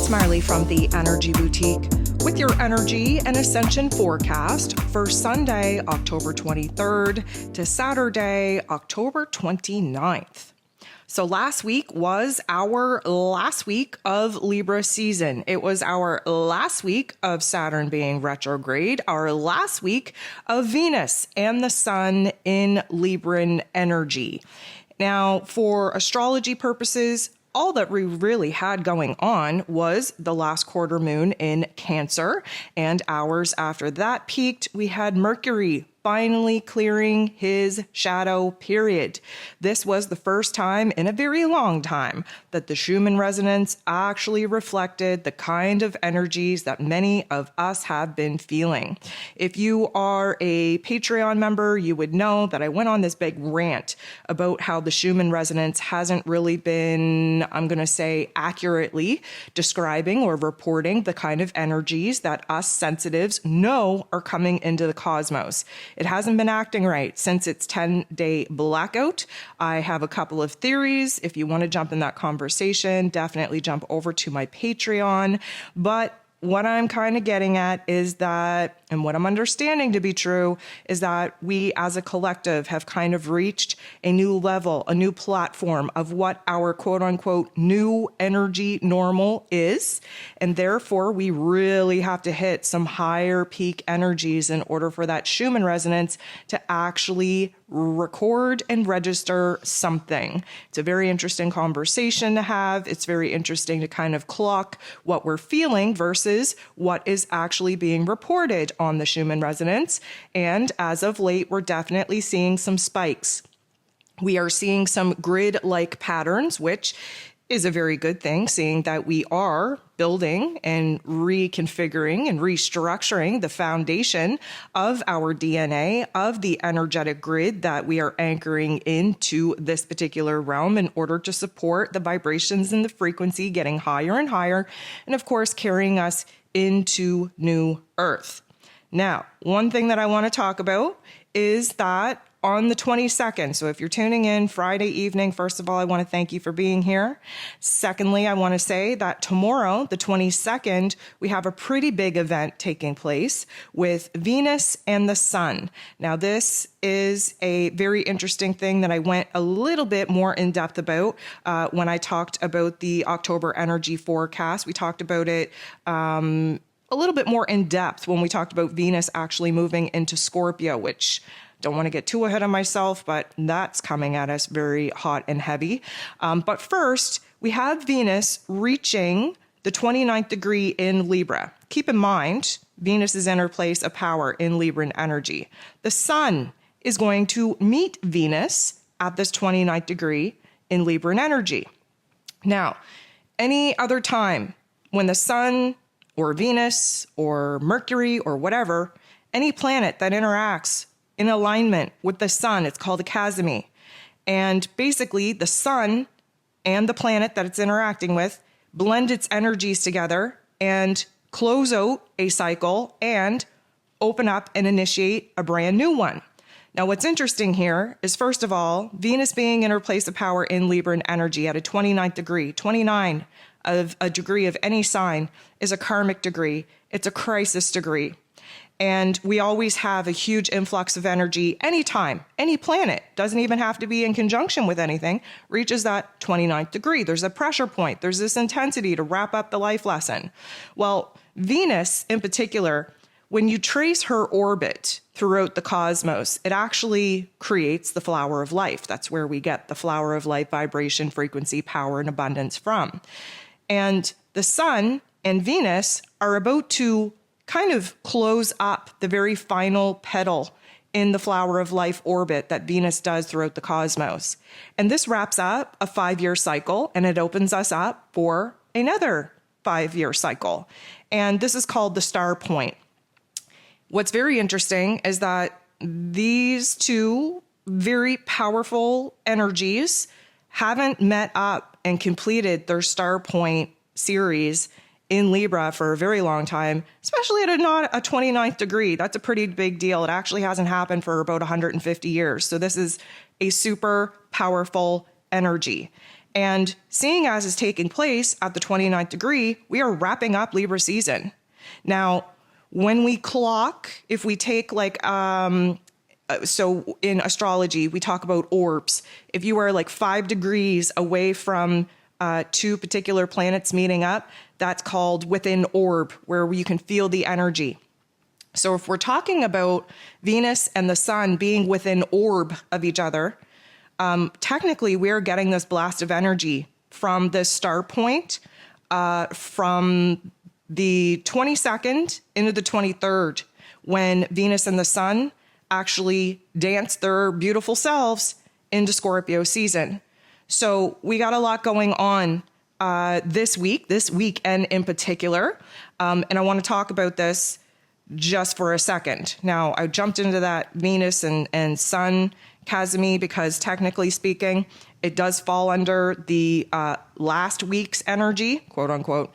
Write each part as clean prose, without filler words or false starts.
it's Marley from the Energy Boutique with your energy and Ascension Forecast for Sunday, October 23rd to Saturday, October 29th. So last week was our last week of Libra season. It was our last week of Saturn being retrograde, our last week of Venus and the Sun in Libran energy. Now, for astrology purposes, all that we really had going on was the last quarter moon in Cancer, and hours after that peaked, we had Mercury finally clearing his shadow period. This was the first time in a very long time that the Schumann Resonance actually reflected the kind of energies that many of us have been feeling. If you are a Patreon member, you would know that I went on this big rant about how the Schumann Resonance hasn't really been, I'm going to say, accurately describing or reporting the kind of energies that us sensitives know are coming into the cosmos. It hasn't been acting right since its 10-day blackout. I have a couple of theories. If you want to jump in that conversation, definitely jump over to my Patreon. But what I'm kind of getting at is that, and what I'm understanding to be true, is that we as a collective have kind of reached a new level, a new platform of what our quote unquote new energy normal is. And therefore, we really have to hit some higher peak energies in order for that Schumann resonance to actually record and register something. It's a very interesting conversation to have. It's very interesting to kind of clock what we're feeling versus what is actually being reported on the Schumann resonance. And as of late, we're definitely seeing some spikes. We are seeing some grid-like patterns, which is a very good thing, seeing that we are building and reconfiguring and restructuring the foundation of our DNA, of the energetic grid that we are anchoring into this particular realm in order to support the vibrations and the frequency getting higher and higher, and of course, carrying us into new Earth. Now, one thing that I want to talk about is that on the 22nd, so if you're tuning in Friday evening, first of all, I want to thank you for being here. Secondly, I want to say that tomorrow, the 22nd, we have a pretty big event taking place with Venus and the Sun. Now, this is a very interesting thing that I went a little bit more in depth about when I talked about the October energy forecast. We talked about it a little bit more in depth when we talked about Venus actually moving into Scorpio, which don't want to get too ahead of myself, but that's coming at us very hot and heavy. But first, we have Venus reaching the 29th degree in Libra. Keep in mind, Venus is in her place of power in Libran energy. The Sun is going to meet Venus at this 29th degree in Libran energy. Now, any other time when the Sun or Venus or Mercury or whatever, any planet that interacts in alignment with the Sun, it's called a chasmy. And basically, the Sun and the planet that it's interacting with blend its energies together and close out a cycle and open up and initiate a brand new one. Now, what's interesting here is, first of all, Venus being in her place of power in Libran energy at a 29th degree, 29 of a degree of any sign is a karmic degree. It's a crisis degree. And we always have a huge influx of energy anytime. Any planet, doesn't even have to be in conjunction with anything, reaches that 29th degree. There's a pressure point. There's this intensity to wrap up the life lesson. Well, Venus in particular, when you trace her orbit throughout the cosmos, it actually creates the flower of life. That's where we get the flower of life vibration, frequency, power, and abundance from. And the Sun and Venus are about to kind of close up the very final petal in the flower of life orbit that Venus does throughout the cosmos. And this wraps up a 5-year cycle, and it opens us up for another 5-year cycle. And this is called the star point. What's very interesting is that these two very powerful energies haven't met up and completed their star point series in Libra for a very long time, especially at not a 29th degree. That's a pretty big deal. It actually hasn't happened for about 150 years. So this is a super powerful energy. And seeing as is taking place at the 29th degree, we are wrapping up Libra season. Now, when we clock, if we take like, so in astrology, we talk about orbs. If you are like 5 degrees away from 2 particular planets meeting up, that's called within orb, where you can feel the energy. So if we're talking about Venus and the sun being within orb of each other, technically we're getting this blast of energy from this star point from the 22nd into the 23rd, when Venus and the sun actually dance their beautiful selves into Scorpio season. So we got a lot going on this weekend in particular. And I want to talk about this just for a second. Now, I jumped into that Venus and Sun chasm because technically speaking, it does fall under the last week's energy, quote unquote.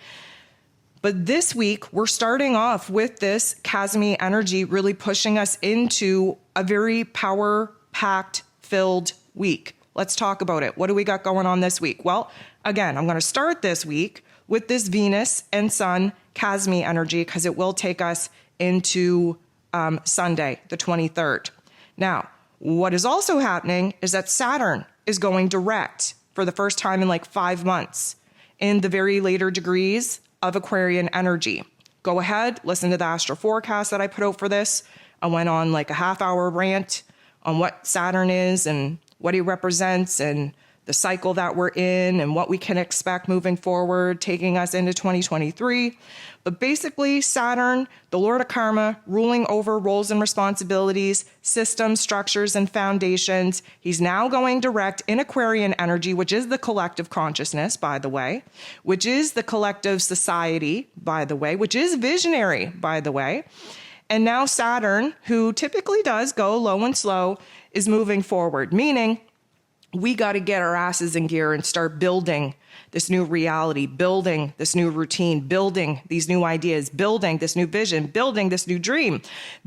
But this week, we're starting off with this chasm energy really pushing us into a very power-packed filled week. Let's talk about it. What do we got going on this week? Well, again, I'm going to start this week with this Venus and Sun chasm energy because it will take us into Sunday, the 23rd. Now, what is also happening is that Saturn is going direct for the first time in like 5 months in the very later degrees of Aquarian energy. Go ahead, listen to the astro forecast that I put out for this. I went on like a half-hour rant on what Saturn is and what he represents and the cycle that we're in and what we can expect moving forward, taking us into 2023. But basically, Saturn, the Lord of Karma, ruling over roles and responsibilities, systems, structures, and foundations. He's now going direct in Aquarian energy, which is the collective consciousness, by the way, which is the collective society, by the way, which is visionary, by the way. And now Saturn, who typically does go low and slow, is moving forward, meaning we got to get our asses in gear and start building this new reality, building this new routine, building these new ideas, building this new vision, building this new dream,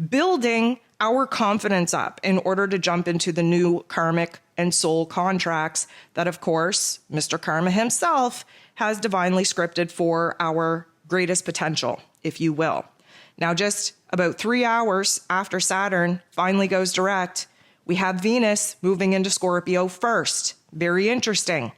building our confidence up in order to jump into the new karmic and soul contracts that, of course, Mr. Karma himself has divinely scripted for our greatest potential, if you will. Now, just about 3 hours after Saturn finally goes direct, we have Venus moving into Scorpio first. Very interesting.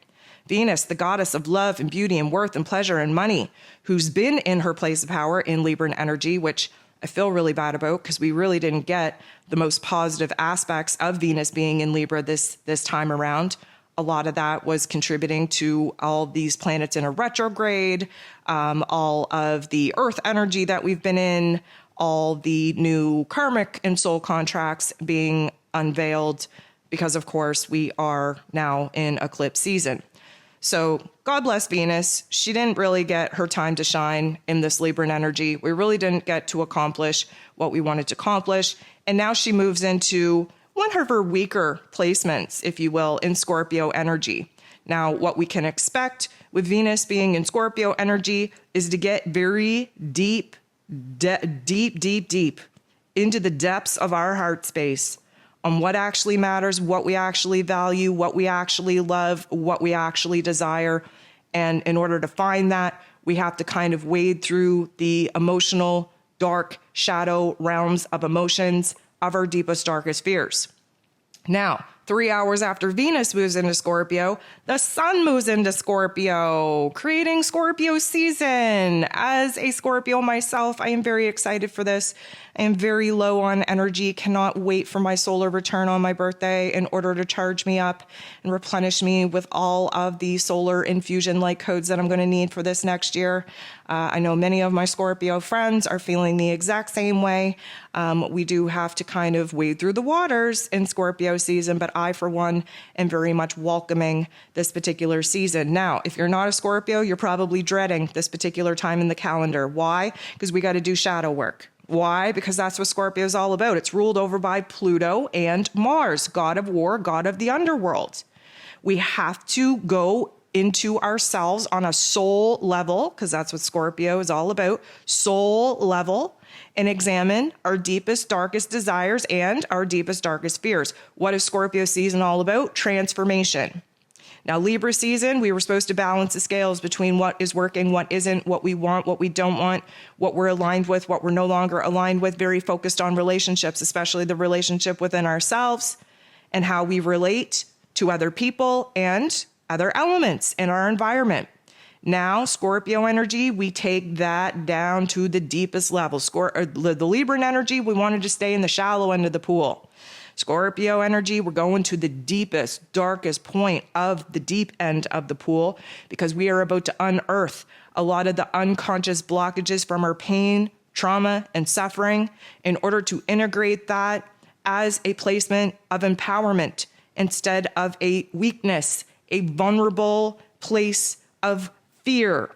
Venus, the goddess of love and beauty and worth and pleasure and money, who's been in her place of power in Libran energy, which I feel really bad about because we really didn't get the most positive aspects of Venus being in Libra this time around. A lot of that was contributing to all these planets in a retrograde, all of the Earth energy that we've been in, all the new karmic and soul contracts being unveiled because, of course, we are now in eclipse season. So God bless Venus. She didn't really get her time to shine in this Libran energy. We really didn't get to accomplish what we wanted to accomplish. And now she moves into one of her weaker placements, if you will, in Scorpio energy. Now, what we can expect with Venus being in Scorpio energy is to get very deep into the depths of our heart space on what actually matters, what we actually value, what we actually love, what we actually desire. And in order to find that, we have to kind of wade through the emotional, dark, shadow realms of emotions of our deepest, darkest fears. Now, 3 hours after Venus moves into Scorpio, the sun moves into Scorpio, creating Scorpio season. As a Scorpio myself, I am very excited for this. I am very low on energy, cannot wait for my solar return on my birthday in order to charge me up and replenish me with all of the solar infusion light codes that I'm going to need for this next year. I know many of my Scorpio friends are feeling the exact same way. We do have to kind of wade through the waters in Scorpio season, but I, for one, am very much welcoming this particular season. Now, if you're not a Scorpio, you're probably dreading this particular time in the calendar. Why? Because we got to do shadow work. Why? Because that's what Scorpio is all about. It's ruled over by Pluto and Mars, god of war, god of the underworld. We have to go into ourselves on a soul level, because that's what Scorpio is all about, soul level, and examine our deepest, darkest desires and our deepest, darkest fears. What is Scorpio season all about? Transformation. Now, Libra season, we were supposed to balance the scales between what is working, what isn't, what we want, what we don't want, what we're aligned with, what we're no longer aligned with, very focused on relationships, especially the relationship within ourselves and how we relate to other people and other elements in our environment. Now, Scorpio energy, we take that down to the deepest level. The Libran energy, we wanted to stay in the shallow end of the pool. Scorpio energy, we're going to the deepest, darkest point of the deep end of the pool because we are about to unearth a lot of the unconscious blockages from our pain, trauma, and suffering in order to integrate that as a placement of empowerment instead of a weakness, a vulnerable place of fear.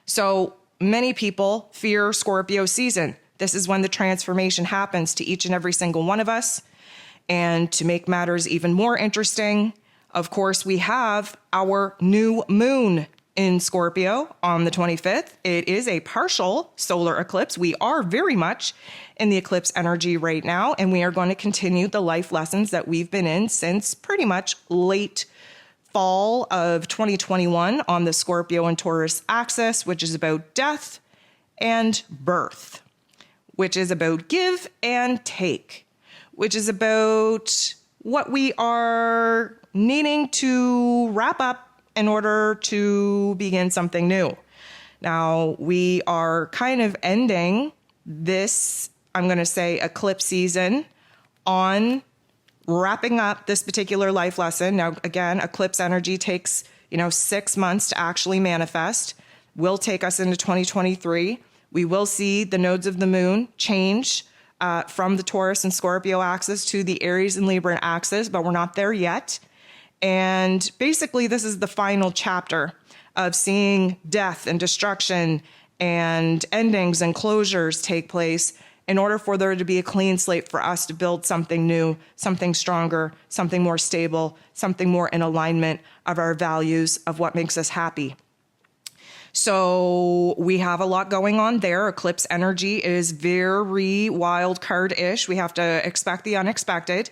So many people fear Scorpio season. This is when the transformation happens to each and every single one of us. And to make matters even more interesting, of course, we have our new moon in Scorpio on the 25th. It is a partial solar eclipse. We are very much in the eclipse energy right now, and we are going to continue the life lessons that we've been in since pretty much late fall of 2021 on the Scorpio and Taurus axis, which is about death and birth, which is about give and take, which is about what we are needing to wrap up in order to begin something new. Now, we are kind of ending this, I'm going to say, eclipse season on wrapping up this particular life lesson. Now, again, eclipse energy takes, 6 months to actually manifest, will take us into 2023. We will see the nodes of the moon change from the Taurus and Scorpio axis to the Aries and Libra axis, but we're not there yet. And basically, this is the final chapter of seeing death and destruction and endings and closures take place in order for there to be a clean slate for us to build something new, something stronger, something more stable, something more in alignment of our values, of what makes us happy. So we have a lot going on there. Eclipse energy is very wild card-ish. We have to expect the unexpected.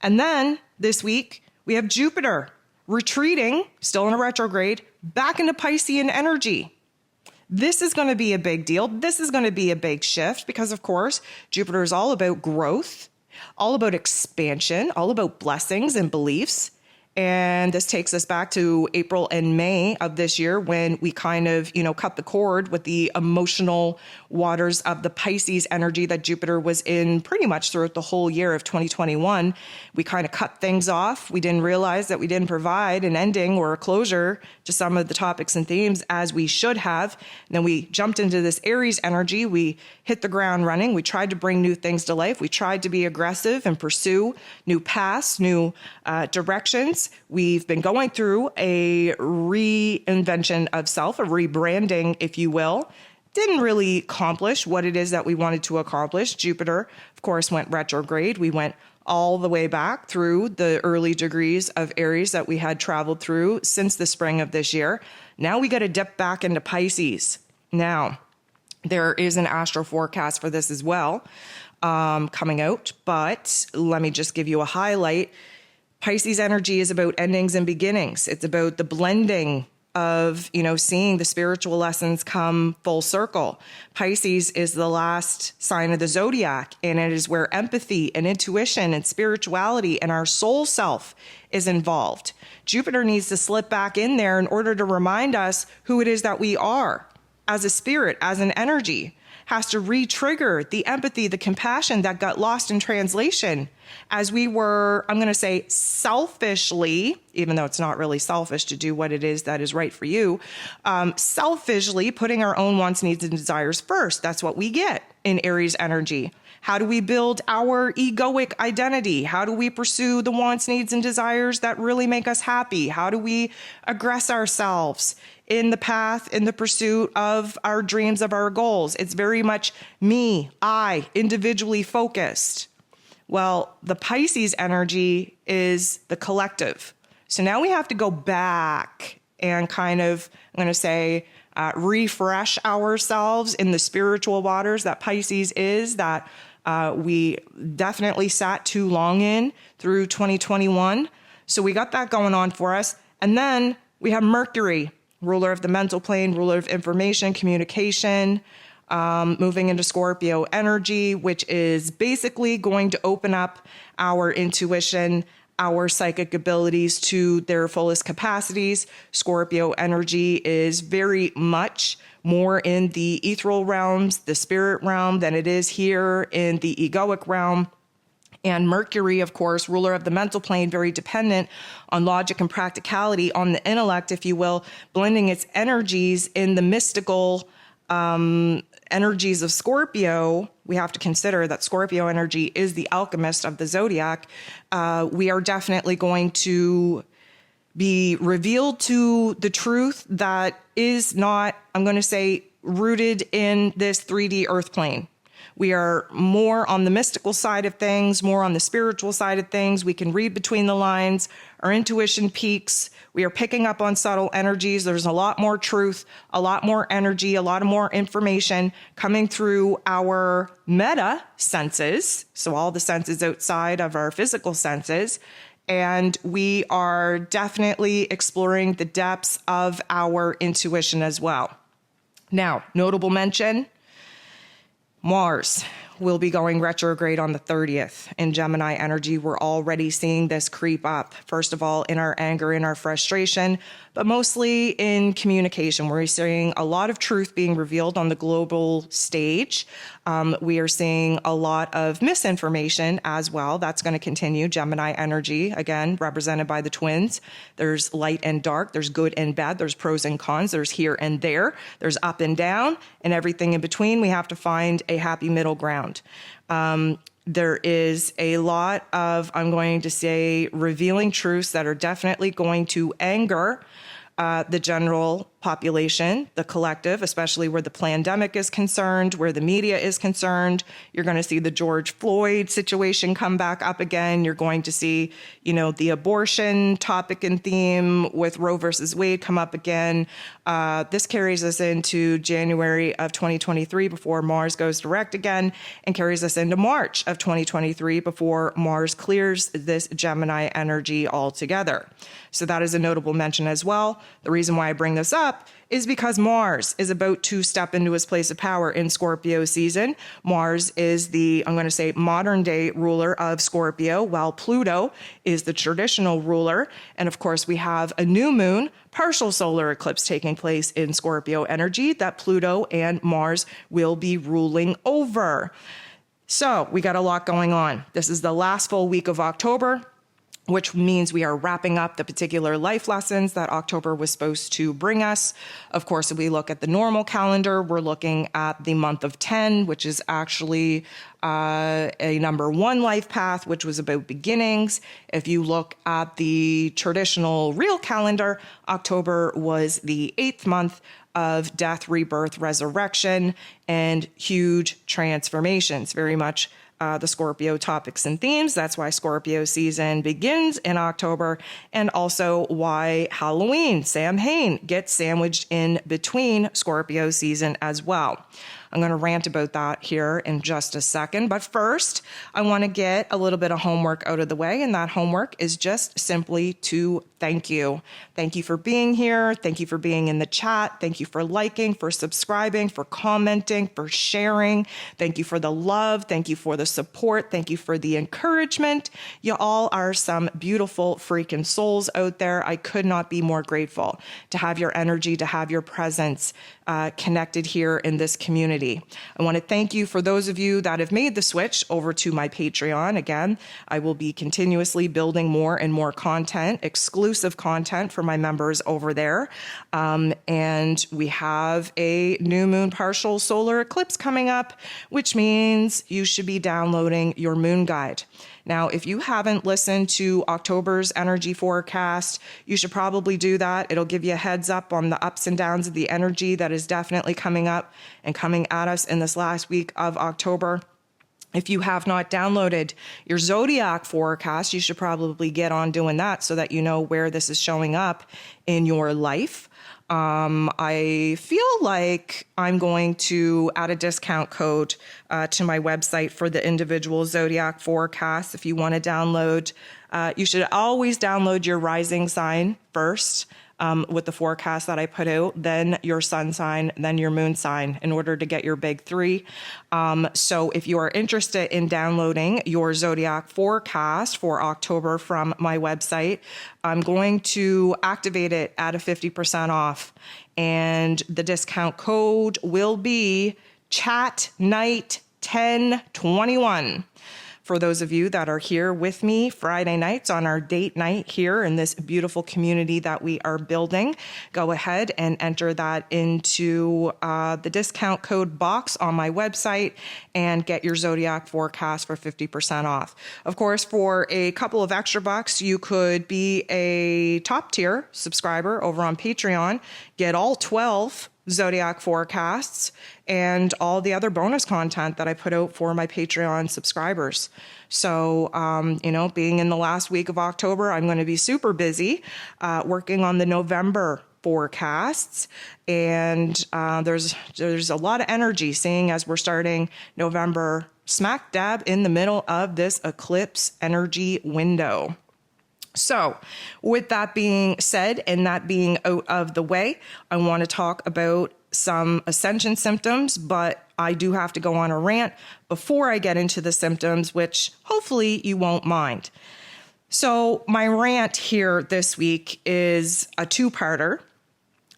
And then this week, we have Jupiter retreating, still in a retrograde, back into Piscean energy. This is going to be a big deal. This is going to be a big shift because, of course, Jupiter is all about growth, all about expansion, all about blessings and beliefs. And this takes us back to April and May of this year when we kind of, cut the cord with the emotional waters of the Pisces energy that Jupiter was in pretty much throughout the whole year of 2021. We kind of cut things off. We didn't realize that we didn't provide an ending or a closure to some of the topics and themes as we should have. And then we jumped into this Aries energy. We hit the ground running. We tried to bring new things to life. We tried to be aggressive and pursue new paths, new directions. We've been going through a reinvention of self, a rebranding, if you will. Didn't really accomplish what it is that we wanted to accomplish. Jupiter, of course, went retrograde. We went all the way back through the early degrees of Aries that we had traveled through since the spring of this year. Now we got to dip back into Pisces. Now, there is an astro forecast for this as well coming out, but let me just give you a highlight. Pisces energy is about endings and beginnings. It's about the blending of, seeing the spiritual lessons come full circle. Pisces is the last sign of the zodiac, and it is where empathy and intuition and spirituality and our soul self is involved. Jupiter needs to slip back in there in order to remind us who it is that we are as a spirit, as an energy. Has to re-trigger the empathy, the compassion that got lost in translation as we were, I'm going to say selfishly, even though it's not really selfish to do what it is that is right for you, selfishly putting our own wants, needs, and desires first. That's what we get in Aries energy. How do we build our egoic identity? How do we pursue the wants, needs, and desires that really make us happy? How do we aggress ourselves in the path, in the pursuit of our dreams, of our goals? It's very much me, I, individually focused. Well, the Pisces energy is the collective. So now we have to go back and kind of, I'm going to say, refresh ourselves in the spiritual waters that Pisces is, that we definitely sat too long in through 2021. So we got that going on for us. And then we have Mercury, ruler of the mental plane, ruler of information, communication, moving into Scorpio energy, which is basically going to open up our intuition, our psychic abilities to their fullest capacities. Scorpio energy is very much more in the ethereal realms, the spirit realm, than it is here in the egoic realm. And Mercury, of course, ruler of the mental plane, very dependent on logic and practicality, on the intellect, if you will, blending its energies in the mystical energies of Scorpio. We have to consider that Scorpio energy is the alchemist of the zodiac. We are definitely going to be revealed to the truth that is not, I'm going to say, rooted in this 3D earth plane. We are more on the mystical side of things, more on the spiritual side of things. We can read between the lines. Our intuition peaks. We are picking up on subtle energies. There's a lot more truth, a lot more energy, a lot more information coming through our meta senses. So all the senses outside of our physical senses. And we are definitely exploring the depths of our intuition as well. Now, notable mention, Mars will be going retrograde on the 30th in Gemini energy. We're already seeing this creep up, first of all, in our anger, in our frustration, but mostly in communication. We're seeing a lot of truth being revealed on the global stage. We are seeing a lot of misinformation as well. That's going to continue. Gemini energy, again, represented by the twins. There's light and dark. There's good and bad. There's pros and cons. There's here and there. There's up and down and everything in between. We have to find a happy middle ground. There is a lot of, I'm going to say, revealing truths that are definitely going to anger the general population, the collective, especially where the pandemic is concerned, where the media is concerned. You're going to see the George Floyd situation come back up again. You're going to see, the abortion topic and theme with Roe versus Wade come up again. This carries us into January of 2023 before Mars goes direct again, and carries us into March of 2023 before Mars clears this Gemini energy altogether. So that is a notable mention as well. The reason why I bring this up is because Mars is about to step into his place of power in Scorpio season. Mars is the, I'm going to say, modern day ruler of Scorpio, while Pluto is the traditional ruler. And of course, we have a new moon, partial solar eclipse taking place in Scorpio energy that Pluto and Mars will be ruling over. So we got a lot going on. This is the last full week of October, which means we are wrapping up the particular life lessons that October was supposed to bring us. Of course, if we look at the normal calendar, we're looking at the month of 10, which is actually a number 1 life path, which was about beginnings. If you look at the traditional real calendar, October was the 8th month of death, rebirth, resurrection, and huge transformations, very much the Scorpio topics and themes. That's why Scorpio season begins in October, and also why Halloween, Samhain, gets sandwiched in between Scorpio season as well. I'm going to rant about that here in just a second. But first, I want to get a little bit of homework out of the way. And that homework is just simply to thank you. Thank you for being here. Thank you for being in the chat. Thank you for liking, for subscribing, for commenting, for sharing. Thank you for the love. Thank you for the support. Thank you for the encouragement. You all are some beautiful freaking souls out there. I could not be more grateful to have your energy, to have your presence connected here in this community. I want to thank you for those of you that have made the switch over to my Patreon. Again, I will be continuously building more and more content, exclusive content for my members over there. And we have a new moon partial solar eclipse coming up, which means you should be downloading your moon guide. Now, if you haven't listened to October's energy forecast, you should probably do that. It'll give you a heads up on the ups and downs of the energy that is definitely coming up and coming at us in this last week of October. If you have not downloaded your zodiac forecast, you should probably get on doing that so that you know where this is showing up in your life. I feel like I'm going to add a discount code to my website for the individual zodiac forecast. If you want to download You should always download your rising sign first. With the forecast that I put out, then your sun sign, then your moon sign in order to get your big three. So if you are interested in downloading your zodiac forecast for October from my website, I'm going to activate it at a 50% off. And the discount code will be ChatNight1021. For those of you that are here with me Friday nights on our date night here in this beautiful community that we are building, go ahead and enter that into the discount code box on my website and get your zodiac forecast for 50% off. Of course, for a couple of extra bucks, you could be a top tier subscriber over on Patreon, get all 12 zodiac forecasts and all the other bonus content that I put out for my Patreon subscribers. So, being in the last week of October, I'm going to be super busy working on the November forecasts. And there's a lot of energy seeing as we're starting November smack dab in the middle of this eclipse energy window. So with that being said and that being out of the way, I want to talk about some ascension symptoms, but I do have to go on a rant before I get into the symptoms, which hopefully you won't mind. So my rant here this week is a two-parter,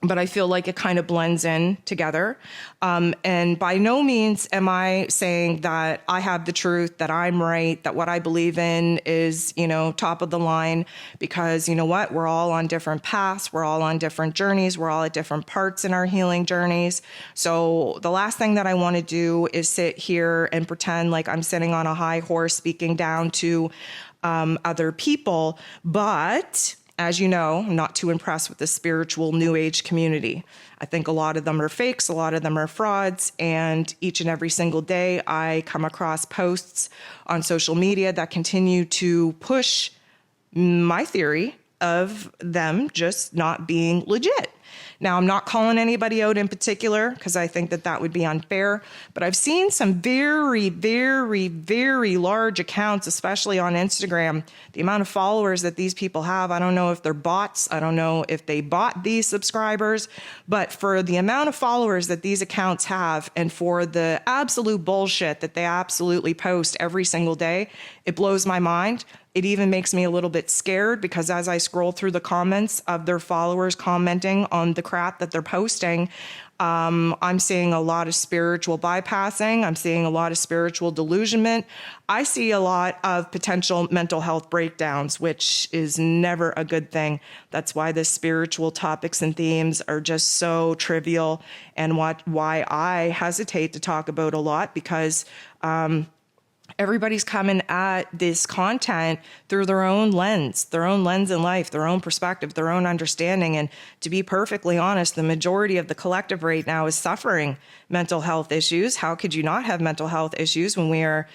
but I feel like it kind of blends in together. And by no means am I saying that I have the truth, that I'm right, that what I believe in is, top of the line, because you know what? We're all on different paths. We're all on different journeys. We're all at different parts in our healing journeys. So the last thing that I want to do is sit here and pretend like I'm sitting on a high horse speaking down to other people. But as you know, I'm not too impressed with the spiritual new age community. I think a lot of them are fakes, a lot of them are frauds, and each and every single day I come across posts on social media that continue to push my theory of them just not being legit. Now, I'm not calling anybody out in particular because I think that would be unfair, but I've seen some very, very, very large accounts, especially on Instagram. The amount of followers that these people have, I don't know if they're bots. I don't know if they bought these subscribers, but for the amount of followers that these accounts have and for the absolute bullshit that they absolutely post every single day, it blows my mind. It even makes me a little bit scared because as I scroll through the comments of their followers commenting on the crap that they're posting, I'm seeing a lot of spiritual bypassing. I'm seeing a lot of spiritual delusionment. I see a lot of potential mental health breakdowns, which is never a good thing. That's why the spiritual topics and themes are just so trivial and why I hesitate to talk about a lot because everybody's coming at this content through their own lens in life, their own perspective, their own understanding. And to be perfectly honest, the majority of the collective right now is suffering mental health issues. How could you not have mental health issues when we are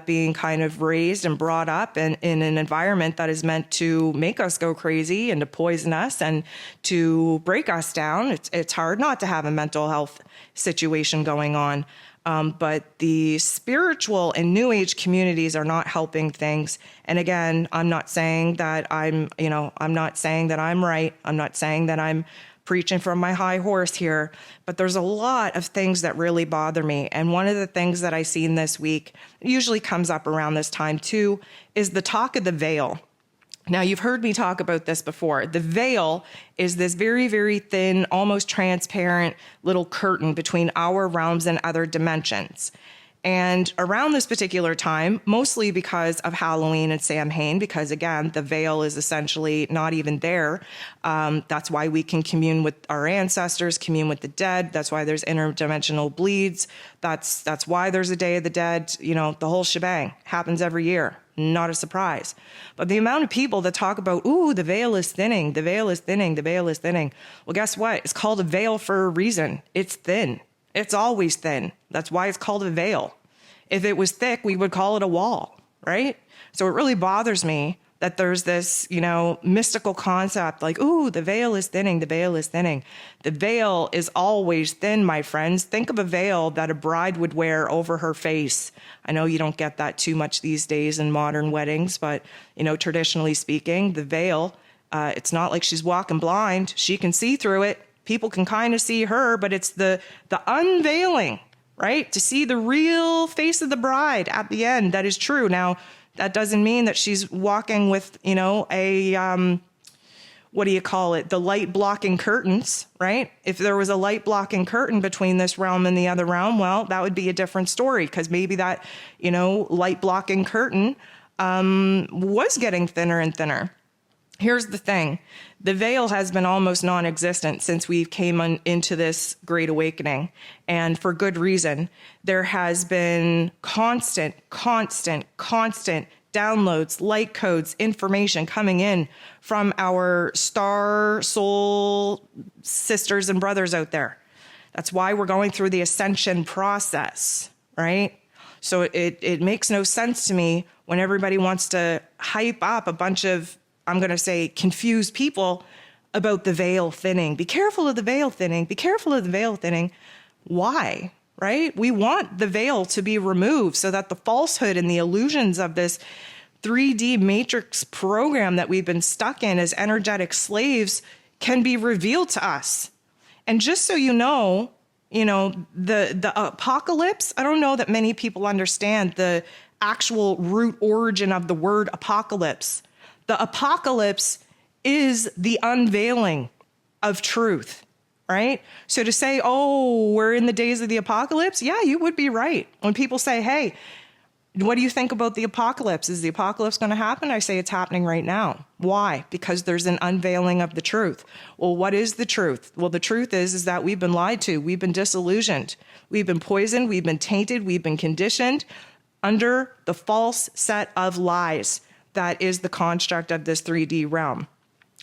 being kind of raised and brought up in an environment that is meant to make us go crazy and to poison us and to break us down? It's hard not to have a mental health situation going on. But the spiritual and new age communities are not helping things. And again, I'm not saying that I'm not saying that I'm right. I'm not saying that I'm preaching from my high horse here, but there's a lot of things that really bother me. And one of the things that I seen this week, usually comes up around this time too, is the talk of the veil. Now, you've heard me talk about this before. The veil is this very, very thin, almost transparent little curtain between our realms and other dimensions. And around this particular time, mostly because of Halloween and Samhain, because again, the veil is essentially not even there. That's why we can commune with our ancestors, commune with the dead. That's why there's interdimensional bleeds. That's why there's a Day of the Dead. The whole shebang happens every year. Not a surprise. But the amount of people that talk about, ooh, the veil is thinning, the veil is thinning, the veil is thinning. Well, guess what? It's called a veil for a reason. It's thin. It's always thin. That's why it's called a veil. If it was thick, we would call it a wall, right? So it really bothers me that there's this, mystical concept like, ooh, the veil is thinning, the veil is thinning. The veil is always thin, my friends. Think of a veil that a bride would wear over her face. I know you don't get that too much these days in modern weddings, but, traditionally speaking, the veil, it's not like she's walking blind. She can see through it. People can kind of see her, but it's the unveiling, right? To see the real face of the bride at the end. That is true. Now, that doesn't mean that she's walking with, what do you call it? The light blocking curtains, right? If there was a light blocking curtain between this realm and the other realm, well, that would be a different story, because maybe that, light blocking curtain was getting thinner and thinner. Here's the thing. The veil has been almost non-existent since we came into this Great Awakening, and for good reason. There has been constant downloads, light codes, information coming in from our star soul sisters and brothers out there. That's why we're going through the ascension process, right? So it makes no sense to me when everybody wants to hype up a bunch of, I'm going to say, confused people about the veil thinning. Be careful of the veil thinning. Be careful of the veil thinning. Why? Right? We want the veil to be removed so that the falsehood and the illusions of this 3D matrix program that we've been stuck in as energetic slaves can be revealed to us. And just so you know, the apocalypse, I don't know that many people understand the actual root origin of the word apocalypse. The apocalypse is the unveiling of truth, right? So to say, oh, we're in the days of the apocalypse, yeah, you would be right. When people say, hey, what do you think about the apocalypse? Is the apocalypse going to happen? I say it's happening right now. Why? Because there's an unveiling of the truth. Well, what is the truth? Well, the truth is that we've been lied to. We've been disillusioned. We've been poisoned. We've been tainted. We've been conditioned under the false set of lies that is the construct of this 3D realm.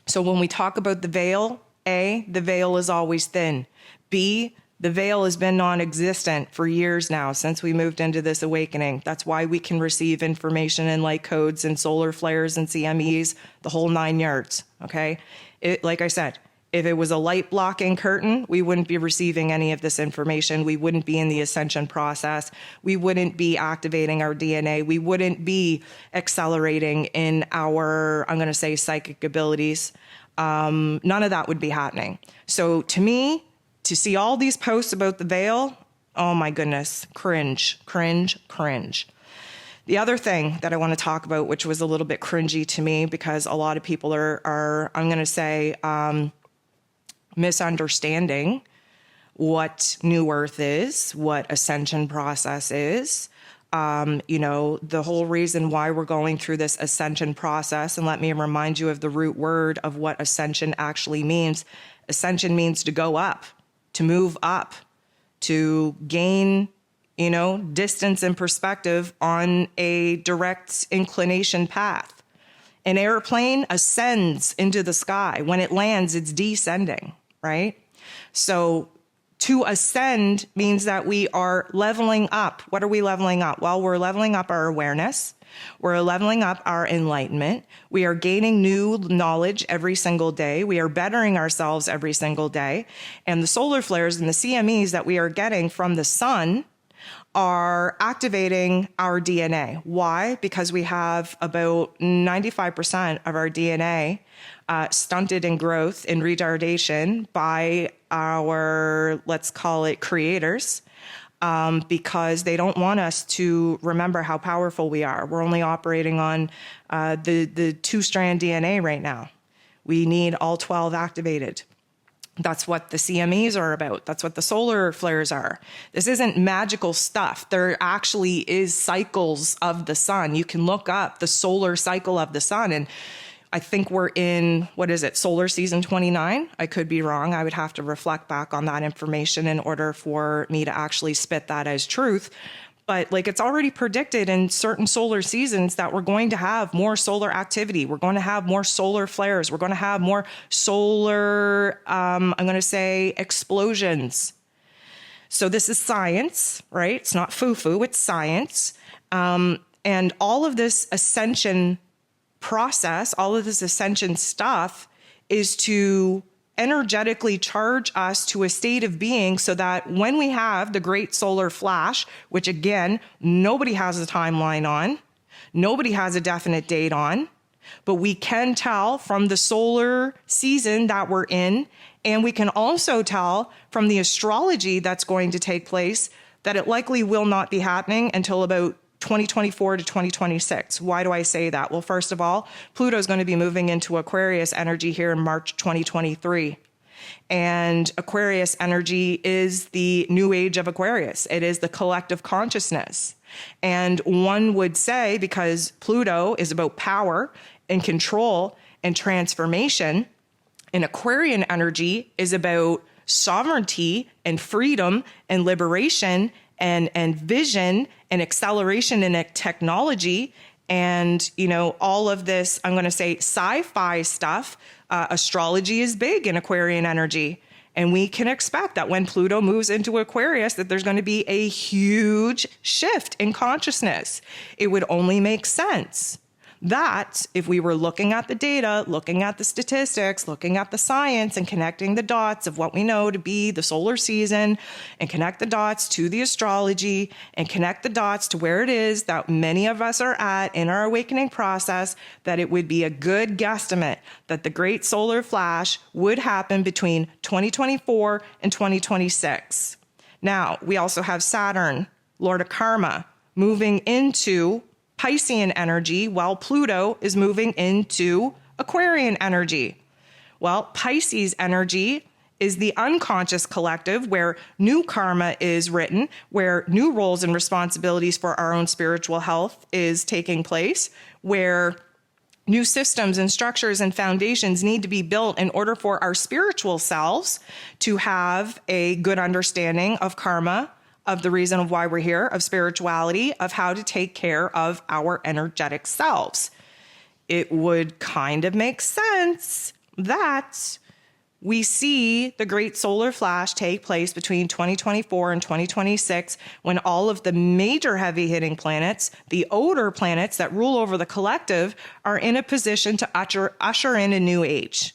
So when we talk about the veil, A, the veil is always thin. B, the veil has been non-existent for years now since we moved into this awakening. That's why we can receive information and light codes and solar flares and CMEs, the whole 9 yards, okay? Like I said, if it was a light blocking curtain, we wouldn't be receiving any of this information. We wouldn't be in the ascension process. We wouldn't be activating our DNA. We wouldn't be accelerating in our, I'm going to say, psychic abilities. None of that would be happening. So to me, to see all these posts about the veil, oh my goodness, cringe. The other thing that I want to talk about, which was a little bit cringy to me, because a lot of people are I'm going to say, misunderstanding what New Earth is, what ascension process is. The whole reason why we're going through this ascension process, and let me remind you of the root word of what ascension actually means. Ascension means to go up, to move up, to gain, distance and perspective on a direct inclination path. An airplane ascends into the sky. When it lands, it's descending, right? So to ascend means that we are leveling up. What are we leveling up? Well, we're leveling up our awareness. We're leveling up our enlightenment. We are gaining new knowledge every single day. We are bettering ourselves every single day. And the solar flares and the CMEs that we are getting from the sun are activating our DNA. Why? Because we have about 95% of our DNA stunted in growth and retardation by our, let's call it, creators, because they don't want us to remember how powerful we are. We're only operating on the 2-strand DNA right now. We need all 12 activated. That's what the CMEs are about. That's what the solar flares are. This isn't magical stuff. There actually is cycles of the sun. You can look up the solar cycle of the sun, and I think we're in, solar season 29? I could be wrong. I would have to reflect back on that information in order for me to actually spit that as truth. But it's already predicted in certain solar seasons that we're going to have more solar activity. We're going to have more solar flares. We're going to have more solar, I'm going to say, explosions. So this is science, right? It's not foo-foo, it's science. And all of this ascension process, all of this ascension stuff, is to energetically charge us to a state of being so that when we have the great solar flash, which again, nobody has a timeline on, nobody has a definite date on, but we can tell from the solar season that we're in, and we can also tell from the astrology that's going to take place that it likely will not be happening until about 2024 to 2026. Why do I say that? Well, first of all, Pluto is going to be moving into Aquarius energy here in March 2023. And Aquarius energy is the new age of Aquarius. It is the collective consciousness. And one would say, because Pluto is about power and control and transformation, and Aquarian energy is about sovereignty and freedom and liberation and vision and acceleration in technology and, all of this, I'm going to say sci-fi stuff. Astrology is big in Aquarian energy. And we can expect that when Pluto moves into Aquarius, that there's going to be a huge shift in consciousness. It would only make sense that if we were looking at the data, looking at the statistics, looking at the science and connecting the dots of what we know to be the solar season and connect the dots to the astrology and connect the dots to where it is that many of us are at in our awakening process, that it would be a good guesstimate that the great solar flash would happen between 2024 and 2026. Now, we also have Saturn, Lord of Karma, moving into Piscean energy while Pluto is moving into Aquarian energy. Well, Pisces energy is the unconscious collective where new karma is written, where new roles and responsibilities for our own spiritual health is taking place, where new systems and structures and foundations need to be built in order for our spiritual selves to have a good understanding of karma, of the reason of why we're here, of spirituality, of how to take care of our energetic selves. It would kind of make sense that we see the great solar flash take place between 2024 and 2026 when all of the major heavy hitting planets, the older planets that rule over the collective, are in a position to usher in a new age.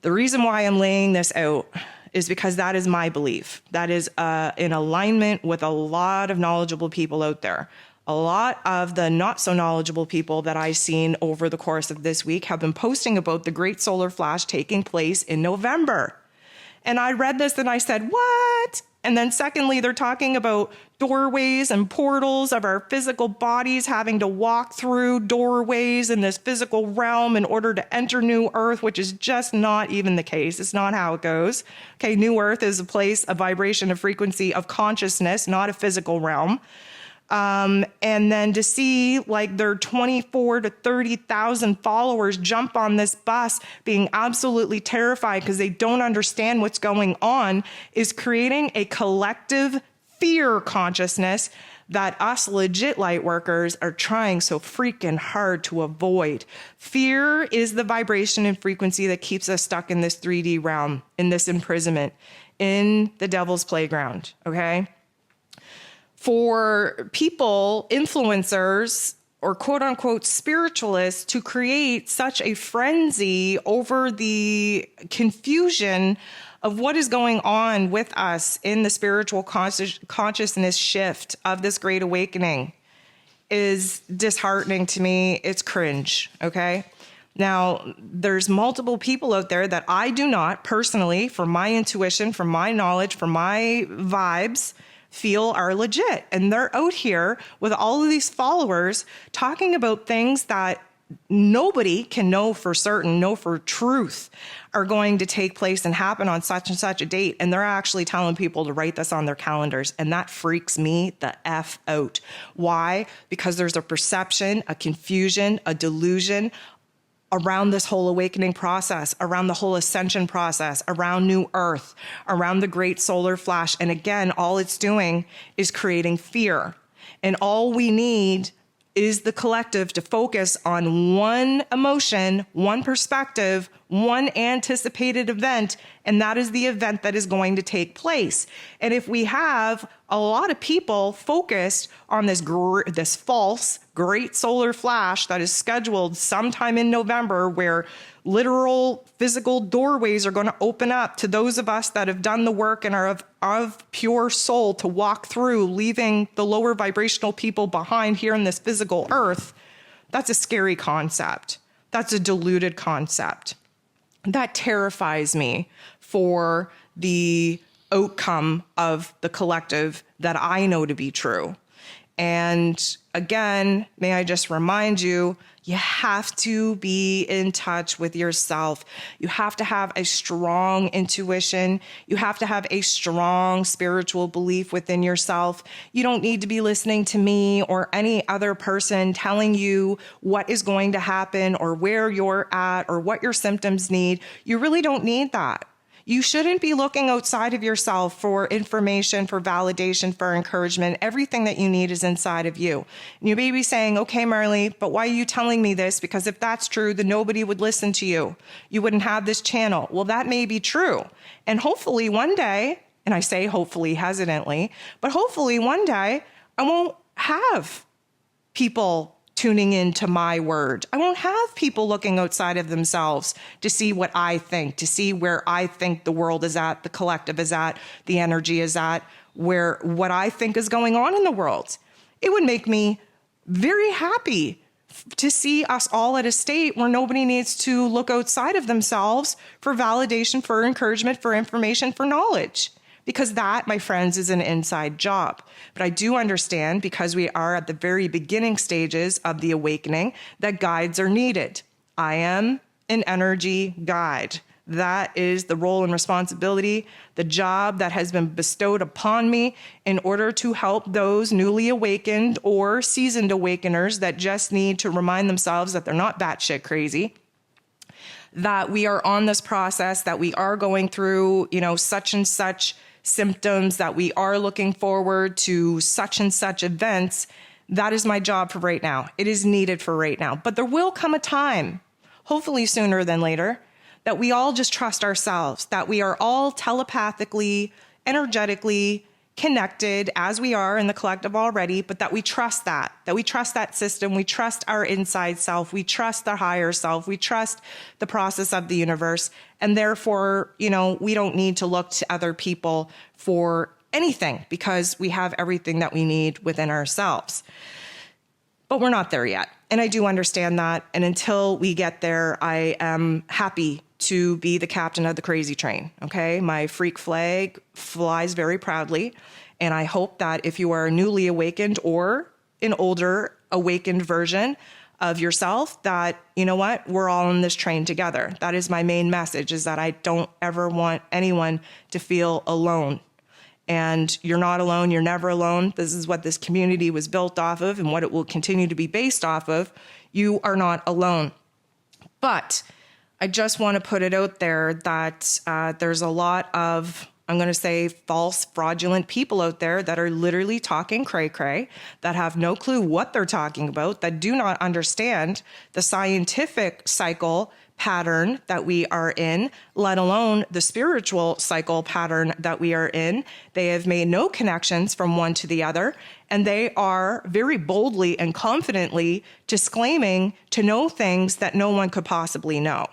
The reason why I'm laying this out is because that is my belief. That is in alignment with a lot of knowledgeable people out there. A lot of the not so knowledgeable people that I've seen over the course of this week have been posting about the great solar flash taking place in November. And I read this and I said, what? And then secondly, they're talking about doorways and portals of our physical bodies, having to walk through doorways in this physical realm in order to enter New Earth, which is just not even the case. It's not how it goes. Okay, New Earth is a place, a vibration, a frequency of consciousness, not a physical realm. And then to see like their 24 to 30,000 followers jump on this bus being absolutely terrified because they don't understand what's going on is creating a collective fear consciousness that us legit light workers are trying so freaking hard to avoid. Fear is the vibration and frequency that keeps us stuck in this 3D realm, in this imprisonment, in the devil's playground, okay? For people, influencers, or quote unquote spiritualists to create such a frenzy over the confusion of what is going on with us in the spiritual consciousness shift of this great awakening is disheartening to me. It's cringe, okay? Now, there's multiple people out there that I do not personally, from my intuition, from my knowledge, from my vibes, feel are legit. And they're out here with all of these followers talking about things that nobody can know for certain, know for truth, are going to take place and happen on such and such a date. And they're actually telling people to write this on their calendars. And that freaks me the F out. Why? Because there's a perception, a confusion, a delusion around this whole awakening process, around the whole ascension process, around New Earth, around the great solar flash. And again, all it's doing is creating fear. And all we need is the collective to focus on one emotion, one perspective, one anticipated event, and that is the event that is going to take place. And if we have a lot of people focused on this false great solar flash that is scheduled sometime in November, where literal physical doorways are going to open up to those of us that have done the work and are of pure soul to walk through, leaving the lower vibrational people behind here in this physical earth, that's a scary concept. That's a deluded concept. That terrifies me for the outcome of the collective that I know to be true. And again, may I just remind you, you have to be in touch with yourself. You have to have a strong intuition. You have to have a strong spiritual belief within yourself. You don't need to be listening to me or any other person telling you what is going to happen or where you're at or what your symptoms need. You really don't need that. You shouldn't be looking outside of yourself for information, for validation, for encouragement. Everything that you need is inside of you. And you may be saying, okay, Marley, but why are you telling me this? Because if that's true, then nobody would listen to you. You wouldn't have this channel. Well, that may be true. And hopefully one day, and I say hopefully hesitantly, but hopefully one day I won't have people tuning into my word. I won't have people looking outside of themselves to see what I think, to see where I think the world is at, the collective is at, the energy is at, where what I think is going on in the world. It would make me very happy to see us all at a state where nobody needs to look outside of themselves for validation, for encouragement, for information, for knowledge. Because that, my friends, is an inside job. But I do understand, because we are at the very beginning stages of the awakening, that guides are needed. I am an energy guide. That is the role and responsibility, the job that has been bestowed upon me in order to help those newly awakened or seasoned awakeners that just need to remind themselves that they're not batshit crazy, that we are on this process, that we are going through, such and such symptoms, that we are looking forward to such and such events. That is my job for right now. It is needed for right now. But there will come a time, hopefully sooner than later, that we all just trust ourselves, that we are all telepathically, energetically connected as we are in the collective already, but that we trust that we trust that system, we trust our inside self, we trust the higher self, we trust the process of the universe. And therefore, we don't need to look to other people for anything because we have everything that we need within ourselves. But we're not there yet. And I do understand that. And until we get there, I am happy to be the captain of the crazy train. Okay. My freak flag flies very proudly. And I hope that if you are a newly awakened or an older awakened version of yourself, that, we're all on this train together. That is my main message, is that I don't ever want anyone to feel alone. And you're not alone. You're never alone. This is what this community was built off of and what it will continue to be based off of. You are not alone. But I just want to put it out there that there's a lot of, I'm going to say, false, fraudulent people out there that are literally talking cray-cray, that have no clue what they're talking about, that do not understand the scientific cycle pattern that we are in, let alone the spiritual cycle pattern that we are in. They have made no connections from one to the other, and they are very boldly and confidently disclaiming to know things that no one could possibly know.